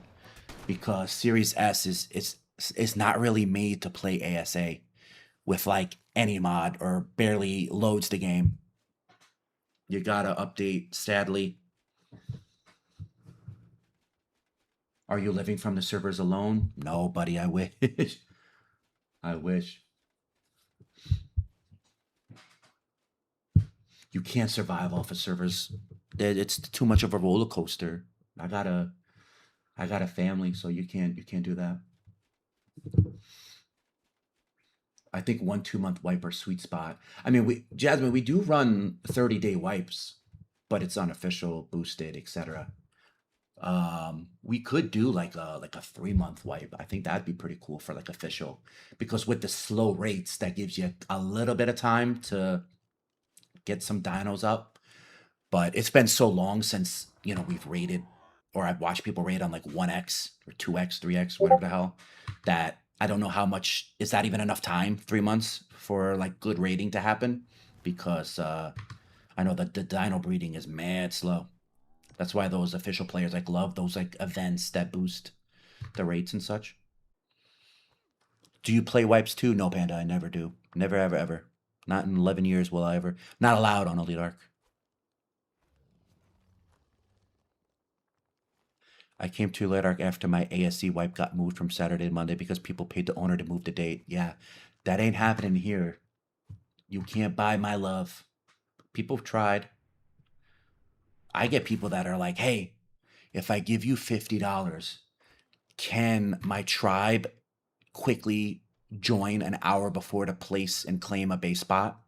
Speaker 1: because Series S is not really made to play ASA with like any mod or barely loads the game. You gotta update, sadly. Are you living from the servers alone? No, buddy, I wish. I wish. You can't survive off of servers. It's too much of a roller coaster. I got a family, so you can't do that. I think 1 2 month wipe are sweet spot. I mean, we Jasmine, we do run 30-day wipes, but it's unofficial, boosted, etc. We could do like a 3 month wipe. I think that'd be pretty cool for like official, because with the slow rates, that gives you a little bit of time to get some dinos up. But it's been so long since we've rated, or I've watched people rate on like 1x or 2x, 3x, whatever the hell, that I don't know how much is that even enough time. 3 months for like good rating to happen, because I know that the dino breeding is mad slow. That's why those official players like love those like events that boost the rates and such. Do you play wipes too? No, Panda, I never do. Never, ever, ever. Not in 11 years will I ever. Not allowed on EliteArk. I came to EliteArk after my ASC wipe got moved from Saturday to Monday because people paid the owner to move the date. Yeah, that ain't happening here. You can't buy my love. People have tried. I get people that are like, hey, if I give you $50, can my tribe quickly join an hour before to place and claim a base spot?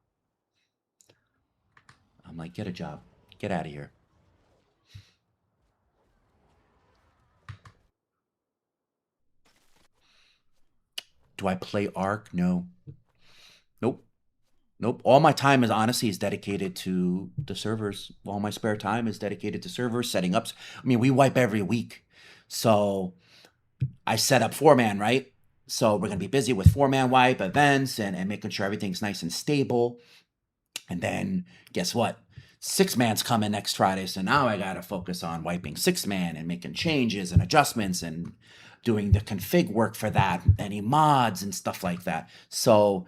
Speaker 1: I'm like, get a job. Get out of here. Do I play Ark? No. Nope. Nope. All my time is honestly is dedicated to the servers. All my spare time is dedicated to servers, setting ups. I mean, we wipe every week. So I set up 4-man, right? So we're gonna be busy with 4-man wipe events and making sure everything's nice and stable. And then guess what? 6-man's coming next Friday. So now I gotta focus on wiping 6-man and making changes and adjustments and doing the config work for that, any mods and stuff like that. So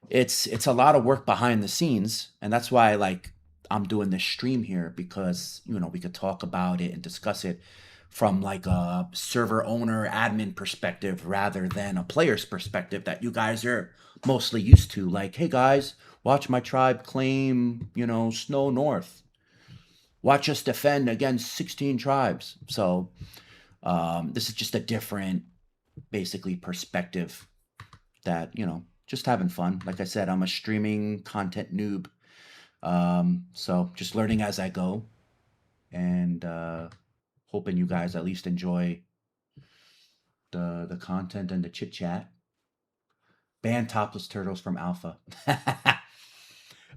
Speaker 1: it's a lot of work behind the scenes, and that's why like I'm doing this stream here, because we could talk about it and discuss it from like a server owner admin perspective rather than a player's perspective that you guys are mostly used to. Like, hey guys, watch my tribe claim Snow North, watch us defend against 16 tribes. So this is just a different basically perspective that just having fun. Like I said, I'm a streaming content noob, so just learning as I go, and hoping you guys at least enjoy the content and the chit chat. Ban topless turtles from Alpha.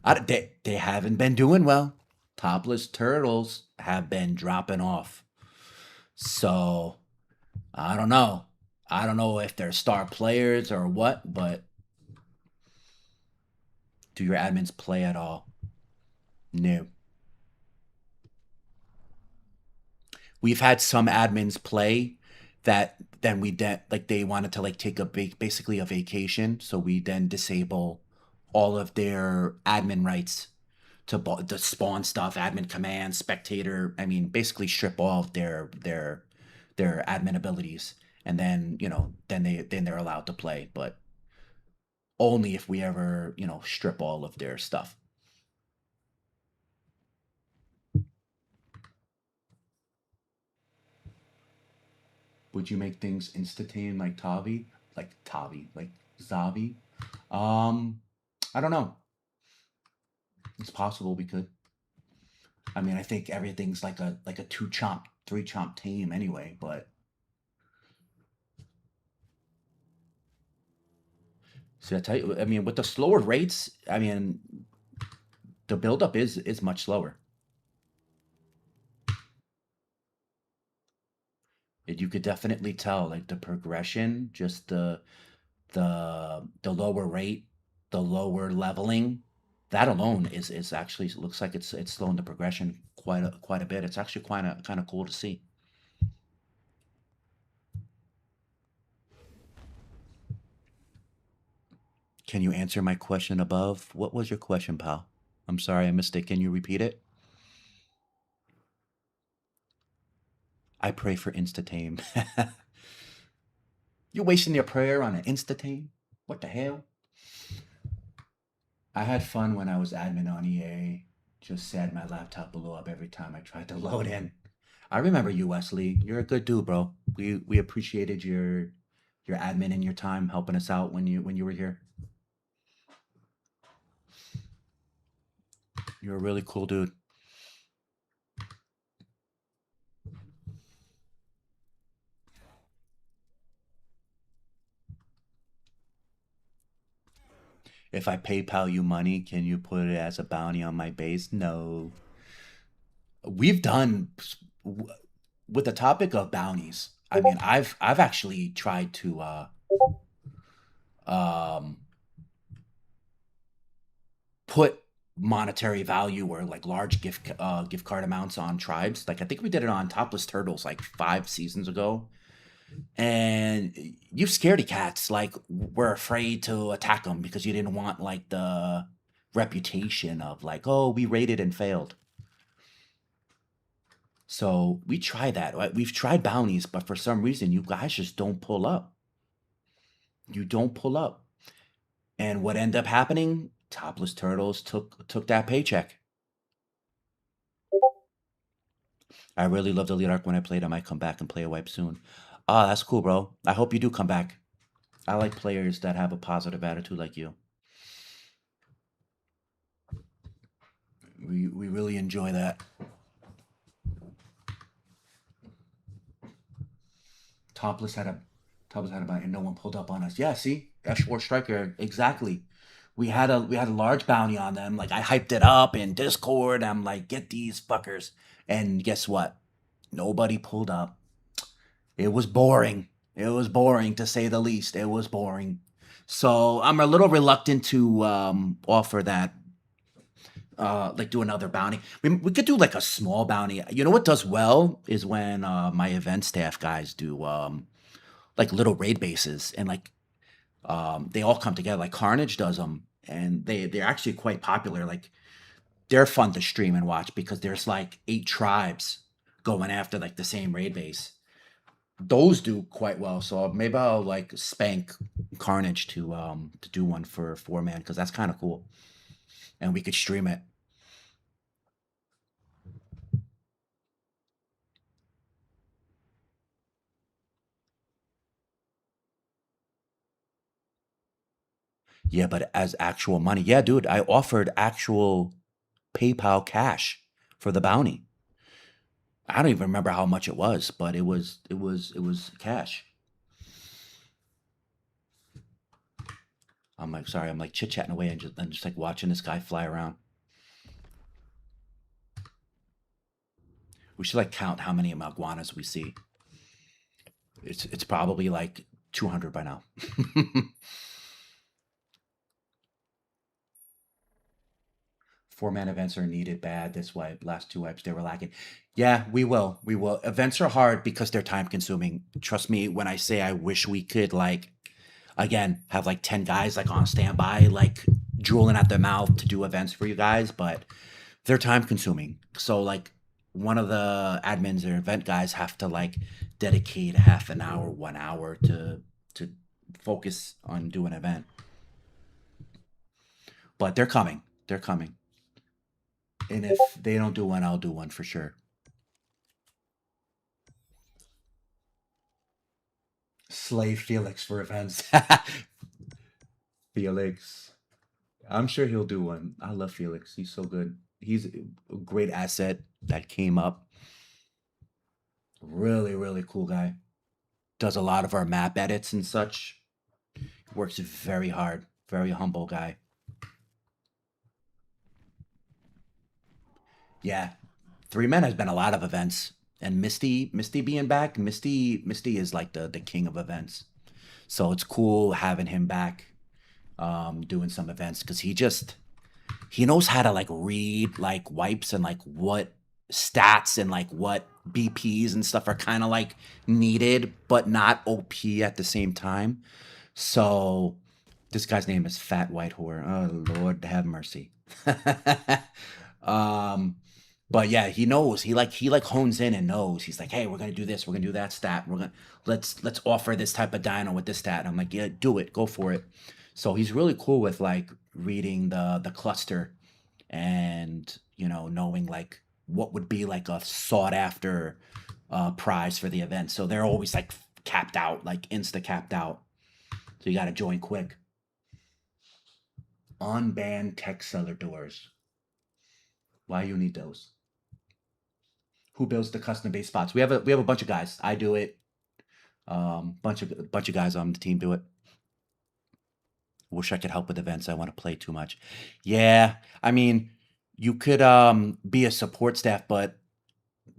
Speaker 1: They haven't been doing well. Topless turtles have been dropping off. So I don't know. I don't know if they're star players or what, but do your admins play at all? No. We've had some admins play that then like they wanted to like take basically a vacation, so we then disable all of their admin rights to spawn stuff, admin commands, spectator. I mean, basically strip all of their admin abilities, and then then they're allowed to play, but only if we ever strip all of their stuff. Would you make things instantaneous like Tavi? Like Zavi? Um, I don't know. It's possible we could. I mean, I think everything's like a 2 chomp, 3 chomp team anyway, but see, I tell you, I mean, with the slower rates, I mean, the buildup is much slower. You could definitely tell like the progression, just the lower rate, the lower leveling, that alone is actually looks like it's slowing the progression quite a bit. It's actually kind of cool to see. Can you answer my question above? What was your question, pal? I'm sorry, I missed it. Can you repeat it? I pray for insta-tame. You wasting your prayer on an insta-tame? What the hell? I had fun when I was admin on EA. Just sad my laptop blew up every time I tried to load in. I remember you, Wesley. You're a good dude, bro. We appreciated your admin and your time helping us out when you were here. You're a really cool dude. If I PayPal you money, can you put it as a bounty on my base? No. We've done with the topic of bounties. I mean, I've actually tried to um put monetary value or like large gift card amounts on tribes. Like I think we did it on Topless Turtles like 5 seasons ago. And you scaredy cats like were afraid to attack them because you didn't want like the reputation of like, oh, we raided and failed. So we tried that. Right? We've tried bounties, but for some reason you guys just don't pull up. You don't pull up. And what ended up happening? Topless Turtles took that paycheck. I really loved EliteArk when I played. I might come back and play a wipe soon. Ah, that's cool, bro. I hope you do come back. I like players that have a positive attitude like you. We really enjoy that. Topless had a Topless had a bounty and no one pulled up on us. Yeah, see? F4 Striker, exactly. We had a large bounty on them. Like I hyped it up in Discord. I'm like, get these fuckers. And guess what? Nobody pulled up. It was boring. It was boring to say the least. It was boring. So I'm a little reluctant to offer that like do another bounty. We could do like a small bounty. You know what does well is when my event staff guys do like little raid bases and like they all come together. Like Carnage does them, and they're actually quite popular. Like they're fun to stream and watch because there's like 8 tribes going after like the same raid base. Those do quite well. So maybe I'll like spank Carnage to do one for 4 man because that's kind of cool, and we could stream it. Yeah, but as actual money. Yeah, dude, I offered actual PayPal cash for the bounty. I don't even remember how much it was, but it was cash. I'm like, sorry, I'm like chit-chatting away and just like watching this guy fly around. We should like count how many iguanas we see. It's probably like 200 by now. 4 man events are needed bad. That's why last 2 wipes they were lacking. Yeah, we will. We will. Events are hard because they're time consuming. Trust me when I say I wish we could like again have like 10 guys like on standby, like drooling at their mouth to do events for you guys, but they're time consuming. So like one of the admins or event guys have to like dedicate half an hour, 1 hour to focus on doing an event. But they're coming. They're coming. And if they don't do one, I'll do one for sure. Slave Felix for events. Felix. I'm sure he'll do one. I love Felix. He's so good. He's a great asset that came up. Really, really cool guy. Does a lot of our map edits and such. Works very hard. Very humble guy. Yeah. 3 men has been a lot of events. And Misty being back, Misty is like the king of events. So it's cool having him back doing some events because he knows how to like read like wipes and like what stats and like what BPs and stuff are kind of like needed but not OP at the same time. So This guy's name is Fat White Whore. Oh Lord, have mercy. um, but yeah, he knows. He like hones in and knows. He's like, hey, we're gonna do this. We're gonna do that stat. We're gonna let's offer this type of dino with this stat. And I'm like, yeah, do it. Go for it. So he's really cool with like reading the cluster and knowing like what would be like a sought after prize for the event. So they're always like capped out, like insta capped out. So you got to join quick. Unbanned tech seller doors. Why you need those? Who builds the custom based spots? We have a bunch of guys. I do it. Bunch of guys on the team do it. Wish I could help with events. I want to play too much. Yeah, I mean, you could be a support staff, but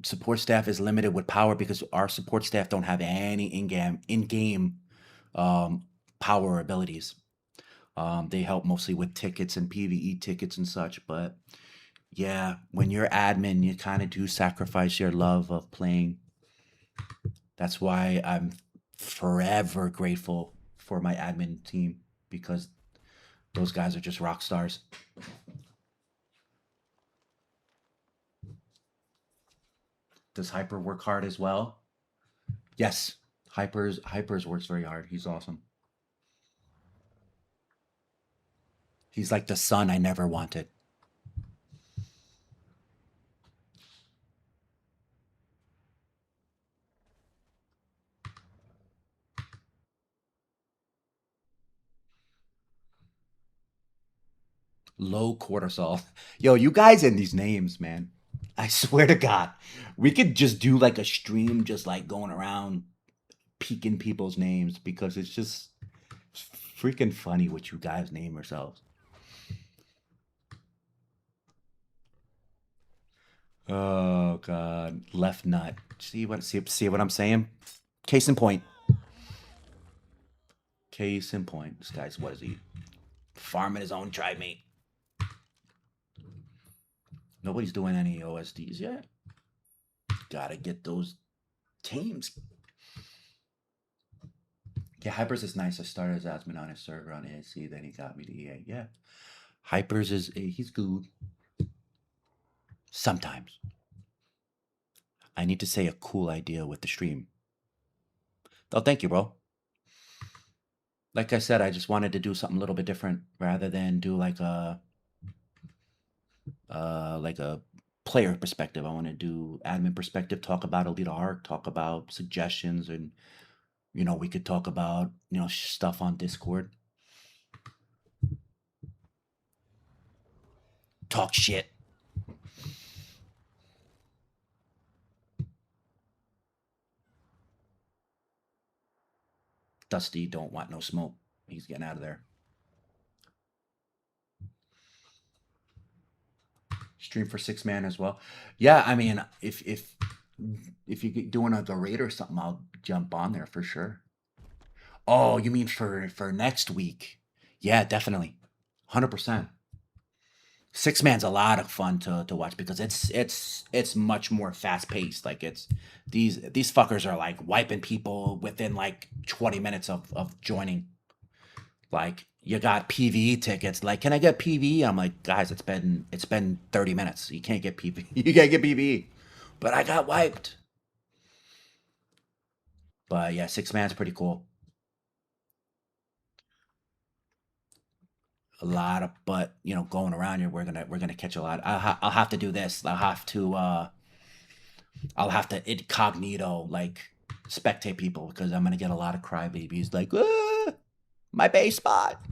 Speaker 1: support staff is limited with power because our support staff don't have any in-game um, power abilities. They help mostly with tickets and PVE tickets and such, but yeah, when you're admin, you kind of do sacrifice your love of playing. That's why I'm forever grateful for my admin team because those guys are just rock stars. Does Hyper work hard as well? Yes, Hypers works very hard. He's awesome. He's like the son I never wanted. Low cortisol. Yo, you guys and these names, man. I swear to God, we could just do like a stream, just like going around peeking people's names because it's just freaking funny what you guys name yourselves. Oh God, left nut. See what I'm saying? Case in point. Case in point. This guy's what is he? Farming his own tribe mate. Nobody's doing any OSDs yet. Gotta get those teams. Yeah, Hypers is nice. I started as admin on his server on ASC, then he got me to EA. Yeah. Hypers he's good. Sometimes. I need to say a cool idea with the stream. Oh, thank you, bro. Like I said, I just wanted to do something a little bit different rather than do like a player perspective. I want to do admin perspective, talk about EliteArk, talk about suggestions, and we could talk about stuff on Discord. Talk shit. Dusty don't want no smoke. He's getting out of there. Stream for 6 man as well. Yeah, I mean, if you get doing a raid or something, I'll jump on there for sure. Oh, you mean for next week? Yeah, definitely, 100%. 6 man's a lot of fun to watch because it's much more fast paced. Like it's these fuckers are like wiping people within like 20 minutes of joining. Like you got PVE tickets. Like, can I get PVE? I'm like, guys, it's been 30 minutes. You can't get PVE. You can't get PVE. But I got wiped. But yeah, 6 man's pretty cool. A lot of, but going around here, we're gonna catch a lot. I'll have to do this. I'll have to incognito like spectate people because I'm gonna get a lot of crybabies like, my base spot.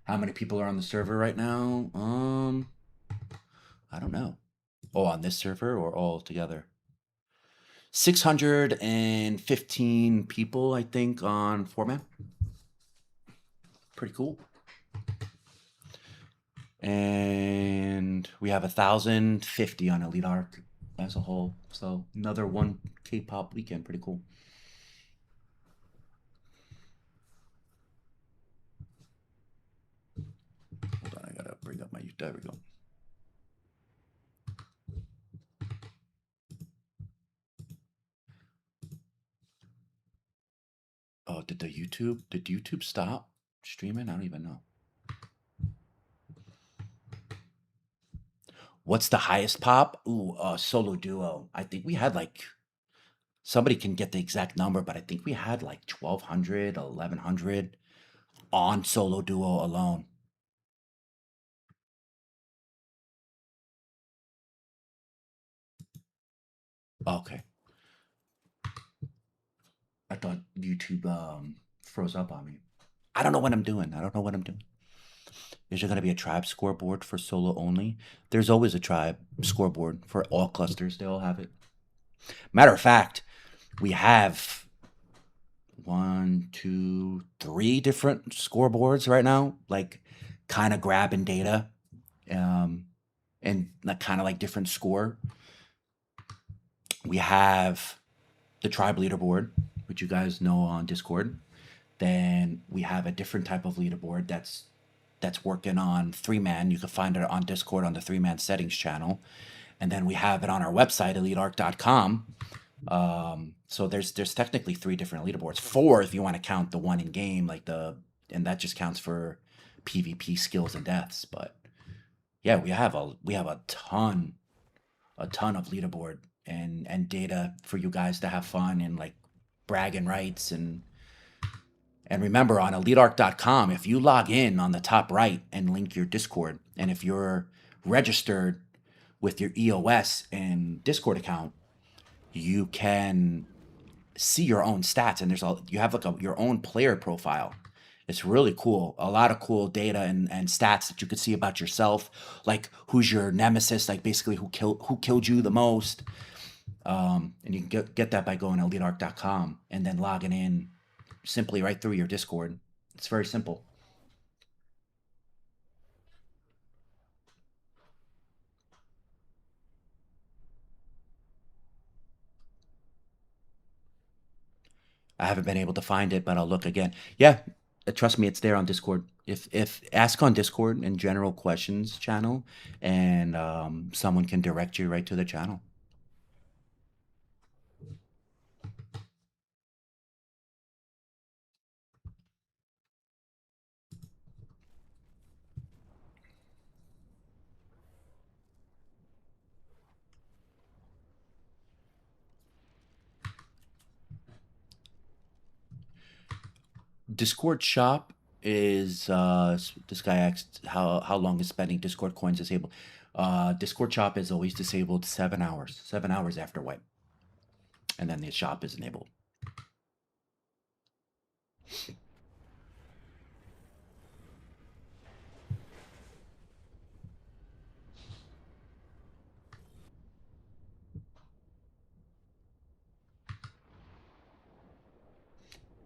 Speaker 1: How many people are on the server right now? I don't know. Oh, on this server or all together? 615 people, I think, on 4man. Pretty cool. And we have 1,050 on EliteArk as a whole. So another one K-pop weekend. Pretty cool. Hold on, I gotta bring up my. There we go. YouTube? Did YouTube stop streaming? I don't even know. What's the highest pop? Ooh, solo duo. I think we had like, somebody can get the exact number, but I think we had like 1,200, 1,100 on solo duo alone. Okay. I thought YouTube froze up on me. I don't know what I'm doing. I don't know what I'm doing. Is there going to be a tribe scoreboard for solo only? There's always a tribe scoreboard for all clusters. They all have it. Matter of fact, we have 1, 2, 3 different scoreboards right now, like kind of grabbing data, and like kind of like different score. We have the tribe leaderboard, which you guys know on Discord. Then we have a different type of leaderboard that's working on 3-man. You can find it on Discord on the 3-man settings channel. And then we have it on our website, EliteArk.com. So there's technically 3 different leaderboards. 4 if you want to count the one in game, and that just counts for PvP skills and deaths. But yeah, we have a ton of leaderboard and data for you guys to have fun and like bragging rights. And remember, on EliteArk.com, if you log in on the top right and link your Discord, and if you're registered with your EOS and Discord account, you can see your own stats, and you have like your own player profile. It's really cool. A lot of cool data and stats that you could see about yourself, like who's your nemesis, like basically who killed you the most. And you can get that by going to EliteArk.com and then logging in simply right through your Discord. It's very simple. I haven't been able to find it, but I'll look again. Yeah, trust me, it's there on Discord. If ask on Discord in general questions channel, and someone can direct you right to the channel. Discord shop is this guy asked how long is spending Discord coins disabled. Discord shop is always disabled 7 hours. 7 hours after wipe. And then the shop is enabled.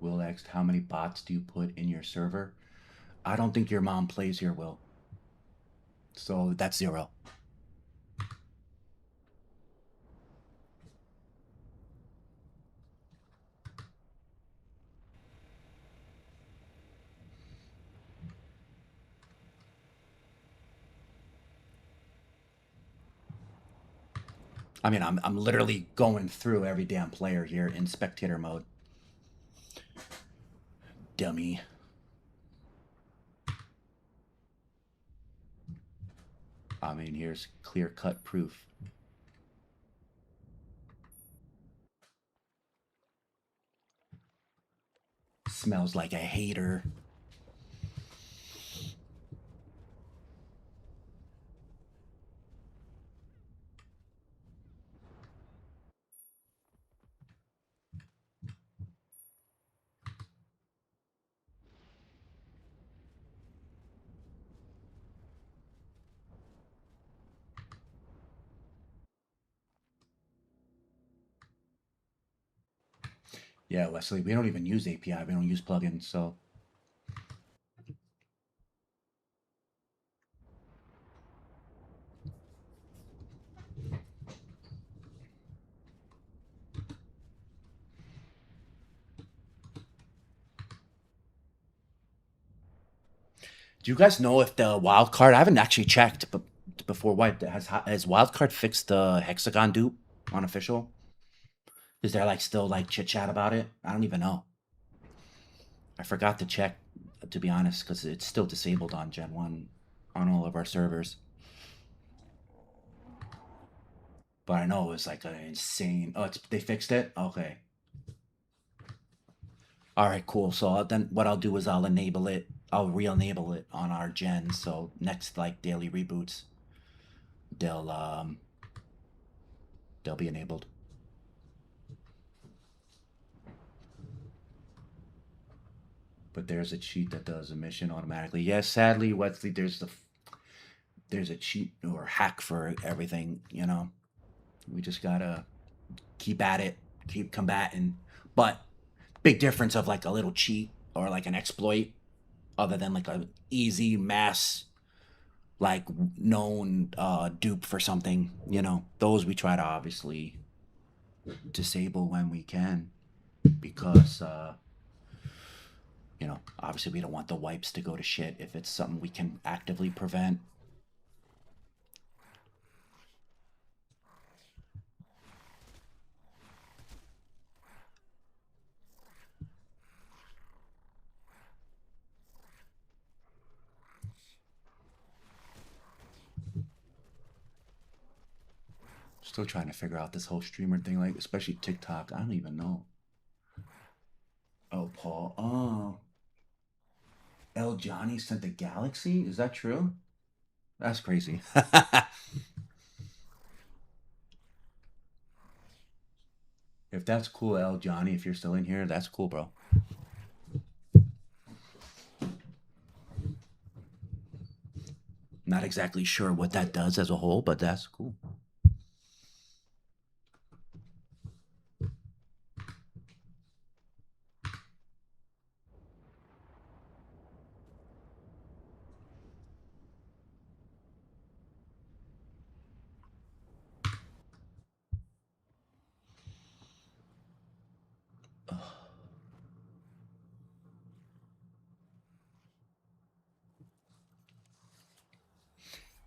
Speaker 1: Will asked, how many bots do you put in your server? I don't think your mom plays here, Will. So that's 0. I mean, I'm literally going through every damn player here in spectator mode. Dummy. I mean, here's clear-cut proof. Smells like a hater. Yeah, Wesley, we don't even use API. We don't use plugins, so. Do you guys know if the wildcard, I haven't actually checked, but before wipe, has wildcard fixed the hexagon dupe on official? Is there like still like chit chat about it? I don't even know. I forgot to check, to be honest, because it's still disabled on Gen 1 on all of our servers. But I know it was like an insane. Oh, they fixed it? Okay. All right, cool. So then what I'll do is I'll enable it. I'll re-enable it on our gen. So next like daily reboots, they'll they'll be enabled. But there's a cheat that does a mission automatically. Yes, sadly, Wesley, there's a cheat or hack for everything. You know, we just gotta keep at it, keep combating. But big difference of like a little cheat or like an exploit, other than like a easy mass like known dupe for something. You know, those we try to obviously disable when we can, because you know, obviously we don't want the wipes to go to shit if it's something we can actively prevent. Still trying to figure out this whole streamer thing, like especially TikTok. I don't even know. Oh, Paul. Oh, El Johnny sent the galaxy. Is that true? That's crazy. If that's cool, El Johnny, if you're still in here, that's cool, bro. Not exactly sure what that does as a whole, but that's cool.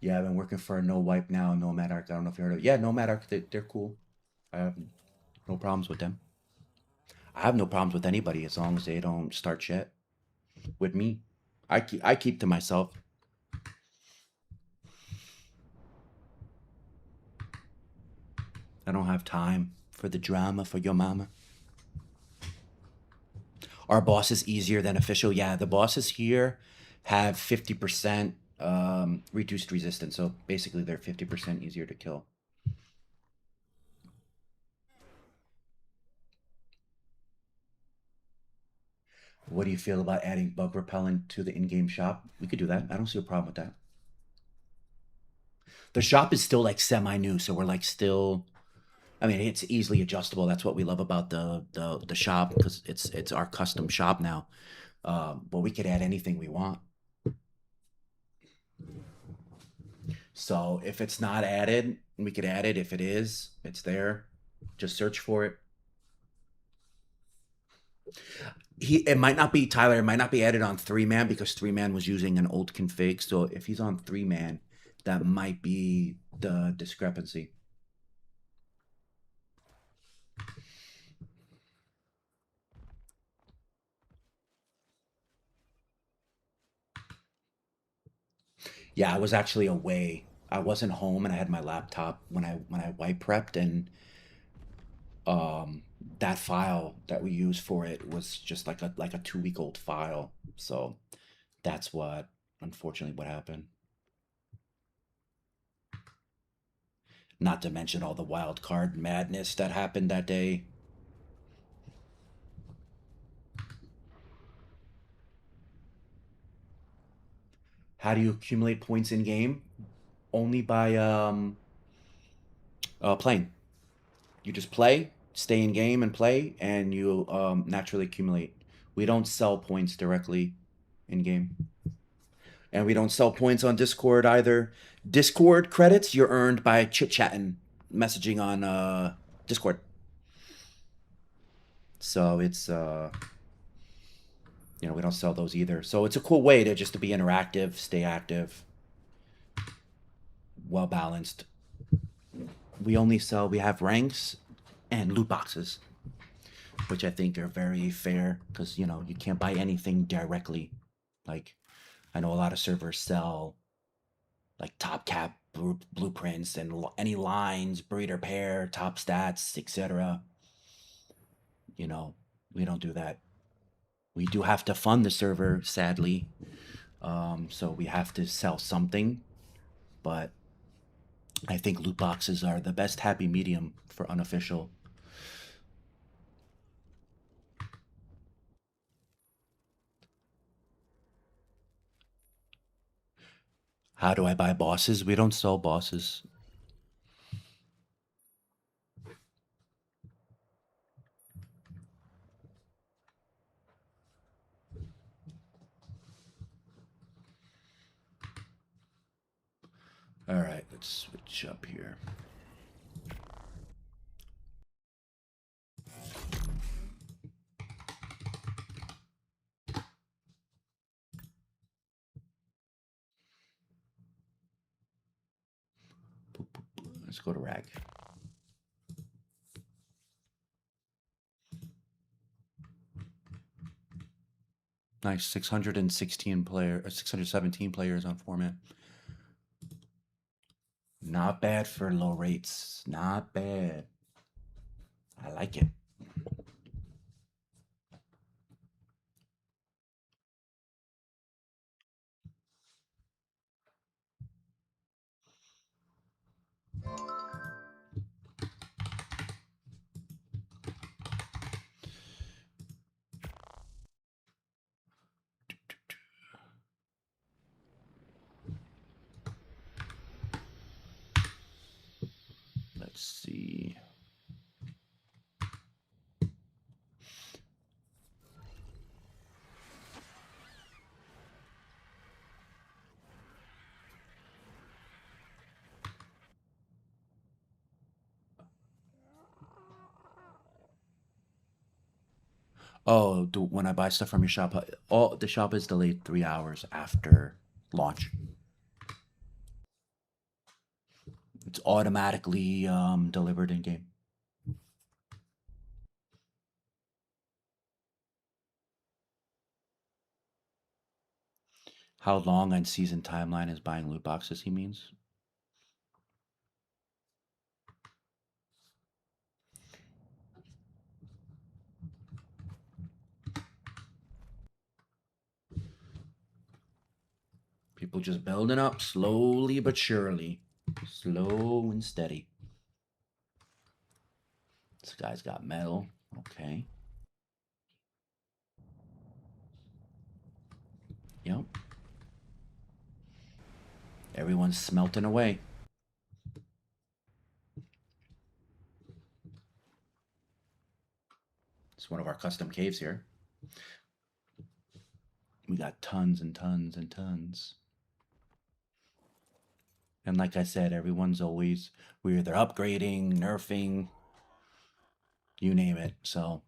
Speaker 1: Yeah, I've been working for No Wipe now, EliteArk. I don't know if you heard of it. Yeah, EliteArk, they're cool. I have no problems with them. I have no problems with anybody as long as they don't start shit with me. I keep to myself. I don't have time for the drama for your mama. Our boss is easier than official. Yeah, the bosses here have 50% reduced resistance. So basically, they're 50% easier to kill. What do you feel about adding bug repellent to the in-game shop? We could do that. I don't see a problem with that. The shop is still like semi-new, so we're like still. I mean, it's easily adjustable. That's what we love about the shop, because it's our custom shop now. But we could add anything we want. So if it's not added, we could add it. If it is, it's there. Just search for it. It might not be Tyler. It might not be added on 3-man because 3-man was using an old config. So if he's on 3-man, that might be the discrepancy. Yeah, I was actually away. I wasn't home, and I had my laptop when I wipe prepped, and um that file that we used for it was just like a 2-week old file. So that's what, unfortunately, what happened. Not to mention all the wild card madness that happened that day. How do you accumulate points in game? Only by playing. You just play, stay in game and play, and you naturally accumulate. We don't sell points directly in game. And we don't sell points on Discord either. Discord credits you're earned by chit chatting, messaging on Discord. So it's you know, we don't sell those either. So it's a cool way to just to be interactive, stay active, well balanced. We have ranks and loot boxes. which I think are very fair because, you know, you can't buy anything directly. Like, I know a lot of servers sell like top cap blueprints and any lines, breeder pair, top stats, etc. You know, we don't do that. We do have to fund the server, sadly. So we have to sell something, but I think loot boxes are the best happy medium for unofficial. How do I buy bosses? We don't sell bosses. All right, let's switch up here. Let's go to rag. Nice, 616 player, 617 players on format. Not bad for low rates. Not bad. I like it. Let's see. Oh, when I buy stuff from your shop, all the shop is delayed 3 hours after launch. It's automatically delivered in game. How long on season timeline is buying loot boxes? He means. People just building up slowly but surely. Slow and steady. This guy's got metal. Okay. Yep. Everyone's smelting away. It's one of our custom caves here. We got tons and tons and tons. And like I said, everyone's always, we're either upgrading, nerfing, you name it. So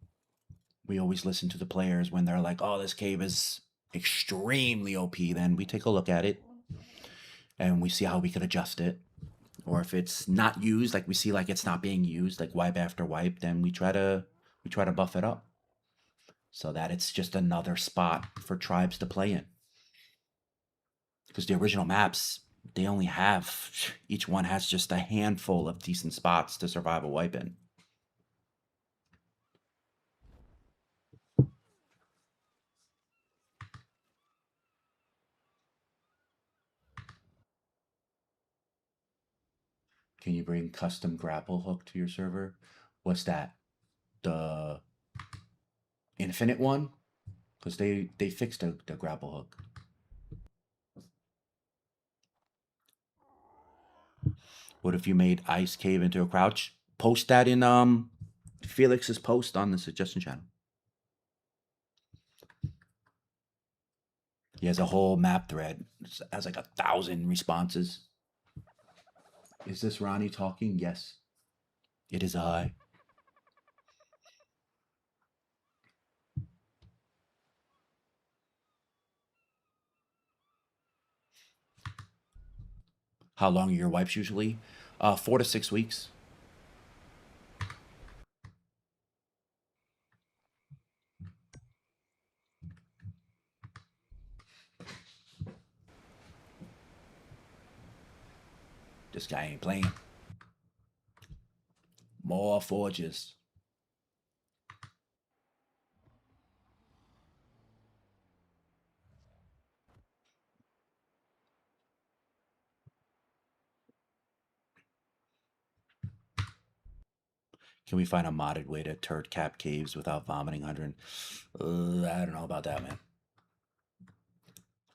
Speaker 1: we always listen to the players when they're like, oh, this cave is extremely OP. Then we take a look at it and we see how we could adjust it. Or if it's not used, like we see like it's not being used, like wipe after wipe, then we try to buff it up so that it's just another spot for tribes to play in. Because the original maps, they only have, each one has just a handful of decent spots to survive a wipe in. Can you bring custom grapple hook to your server? What's that? The infinite one? Because they fixed the grapple hook. What if you made Ice Cave into a crouch? Post that in Felix's post on the suggestion channel. He has a whole map thread. It has like 1,000 responses. Is this Ronnie talking? Yes. It is I. How long are your wipes usually? 4 to 6 weeks. This guy ain't playing. More forges. Can we find a modded way to turd cap caves without vomiting 100? I don't know about that, man.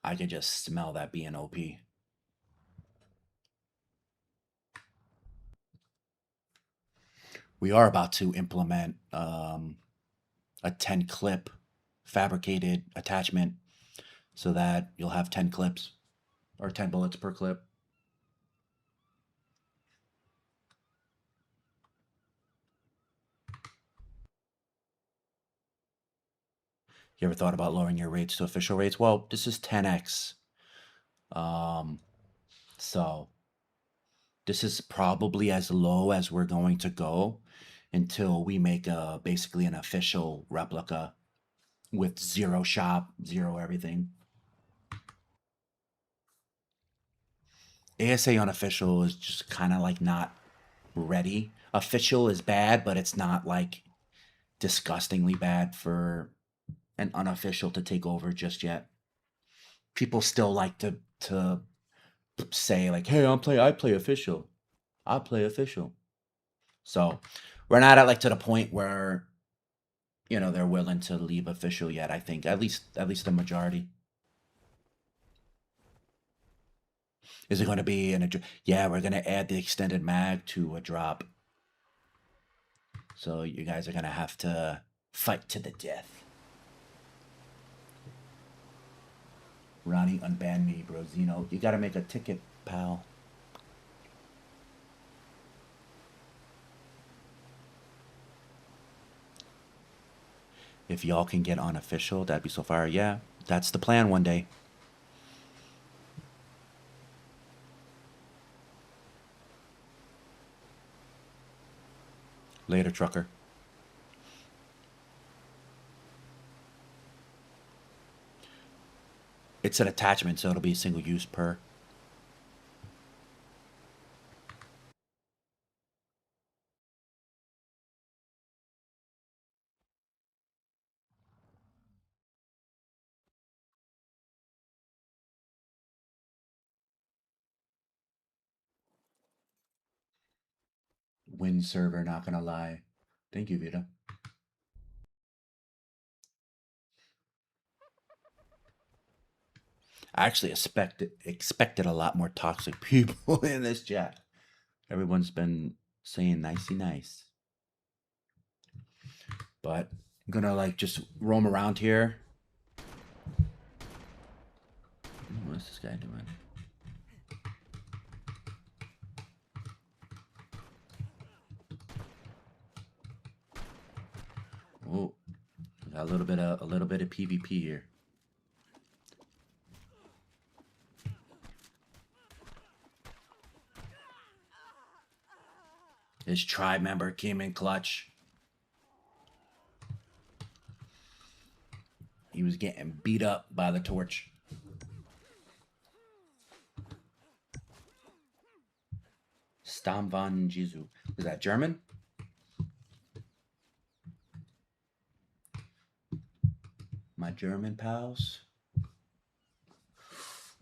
Speaker 1: I could just smell that being OP. We are about to implement a 10 clip fabricated attachment so that you'll have 10 clips or 10 bullets per clip. You ever thought about lowering your rates to official rates? Well, this is 10x. So this is probably as low as we're going to go until we make basically an official replica with zero shop, zero everything. ASA unofficial is just kind of like not ready. Official is bad, but it's not like disgustingly bad for an unofficial to take over just yet. People still like to say like, "Hey, I play official. I play official." So we're not at like to the point where they're willing to leave official yet. I think at least the majority. Is it going to be yeah, we're going to add the extended mag to a drop. So you guys are going to have to fight to the death. Ronnie, unban me, bro. Zeno, you got to make a ticket, pal. If y'all can get on official, that'd be so far. Yeah, that's the plan one day. Later, trucker. It's an attachment, so it'll be single use per. Win server, not gonna lie. Thank you, Vita. I actually expected a lot more toxic people in this chat. Everyone's been saying nicey nice. But I'm gonna like just roam around here. What's this guy doing? Oh, got a little bit of PvP here. His tribe member came in clutch. He was getting beat up by the torch. Stam van Jesu. Was that German? My German pals.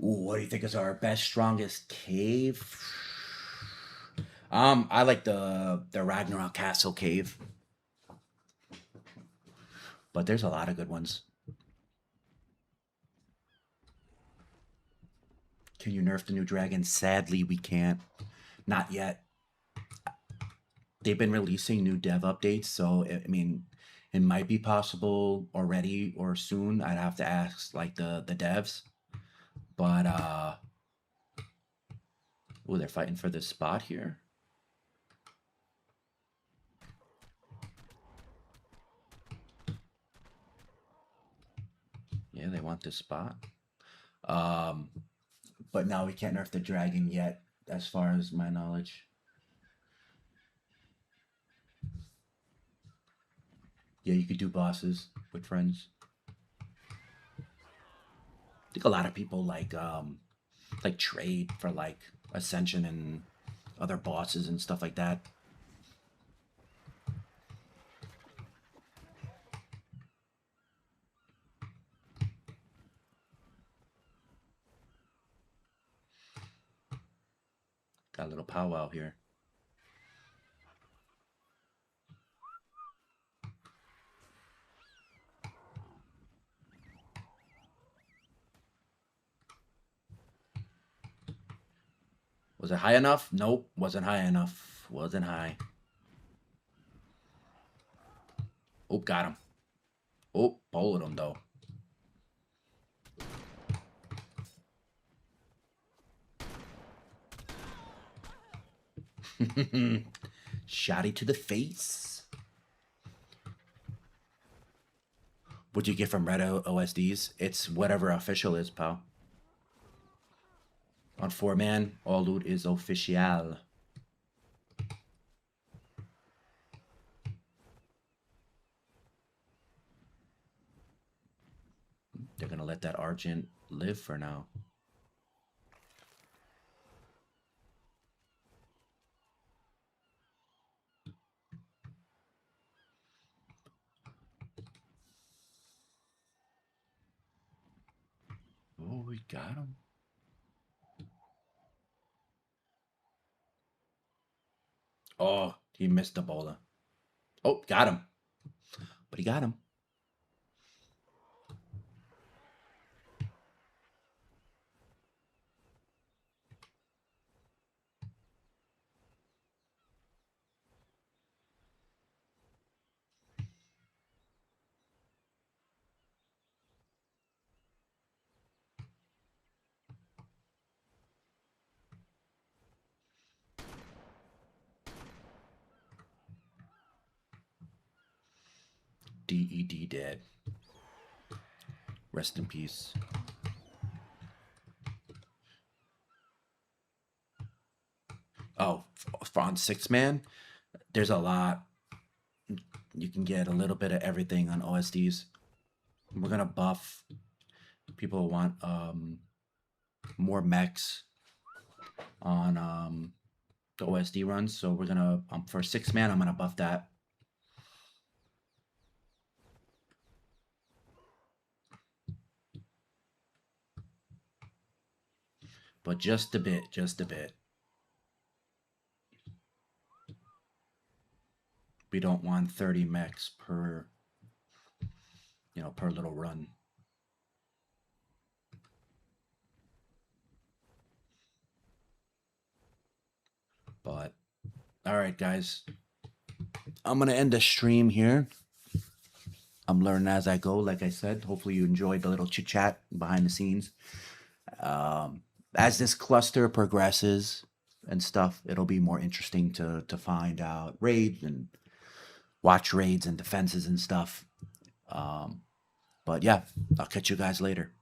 Speaker 1: Ooh, what do you think is our best, strongest cave? I like the Ragnarok Castle cave. But there's a lot of good ones. Can you nerf the new dragon? Sadly, we can't. Not yet. They've been releasing new dev updates, so I mean, it might be possible already or soon. I'd have to ask like the devs. But oh, they're fighting for this spot here. Yeah, they want this spot. But now we can't nerf the dragon yet, as far as my knowledge. Yeah, you could do bosses with friends. I think a lot of people like trade for like Ascension and other bosses and stuff like that. Got a little powwow here. Was it high enough? Nope, wasn't high enough. Wasn't high. Oh, got him. Oh, bowled him though. Shotty to the face. What'd you get from Red OSDs? It's whatever official is, pal. On 4-man, all loot is official. They're gonna let that Argent live for now. Oh, we got him. Oh, he missed the bowler. Oh, got him. But he got him. DED dead. Rest in peace. Oh, on 6-man, there's a lot. You can get a little bit of everything on OSDs. We're gonna buff. People want more mechs on the OSD runs, so we're gonna for 6-man, I'm gonna buff that. But just a bit, just a bit. We don't want 30 mechs per, per little run. But all right, guys, I'm gonna end the stream here. I'm learning as I go, like I said. Hopefully you enjoyed the little chit chat behind the scenes. As this cluster progresses and stuff, it'll be more interesting to find out raids and watch raids and defenses and stuff. But yeah, I'll catch you guys later.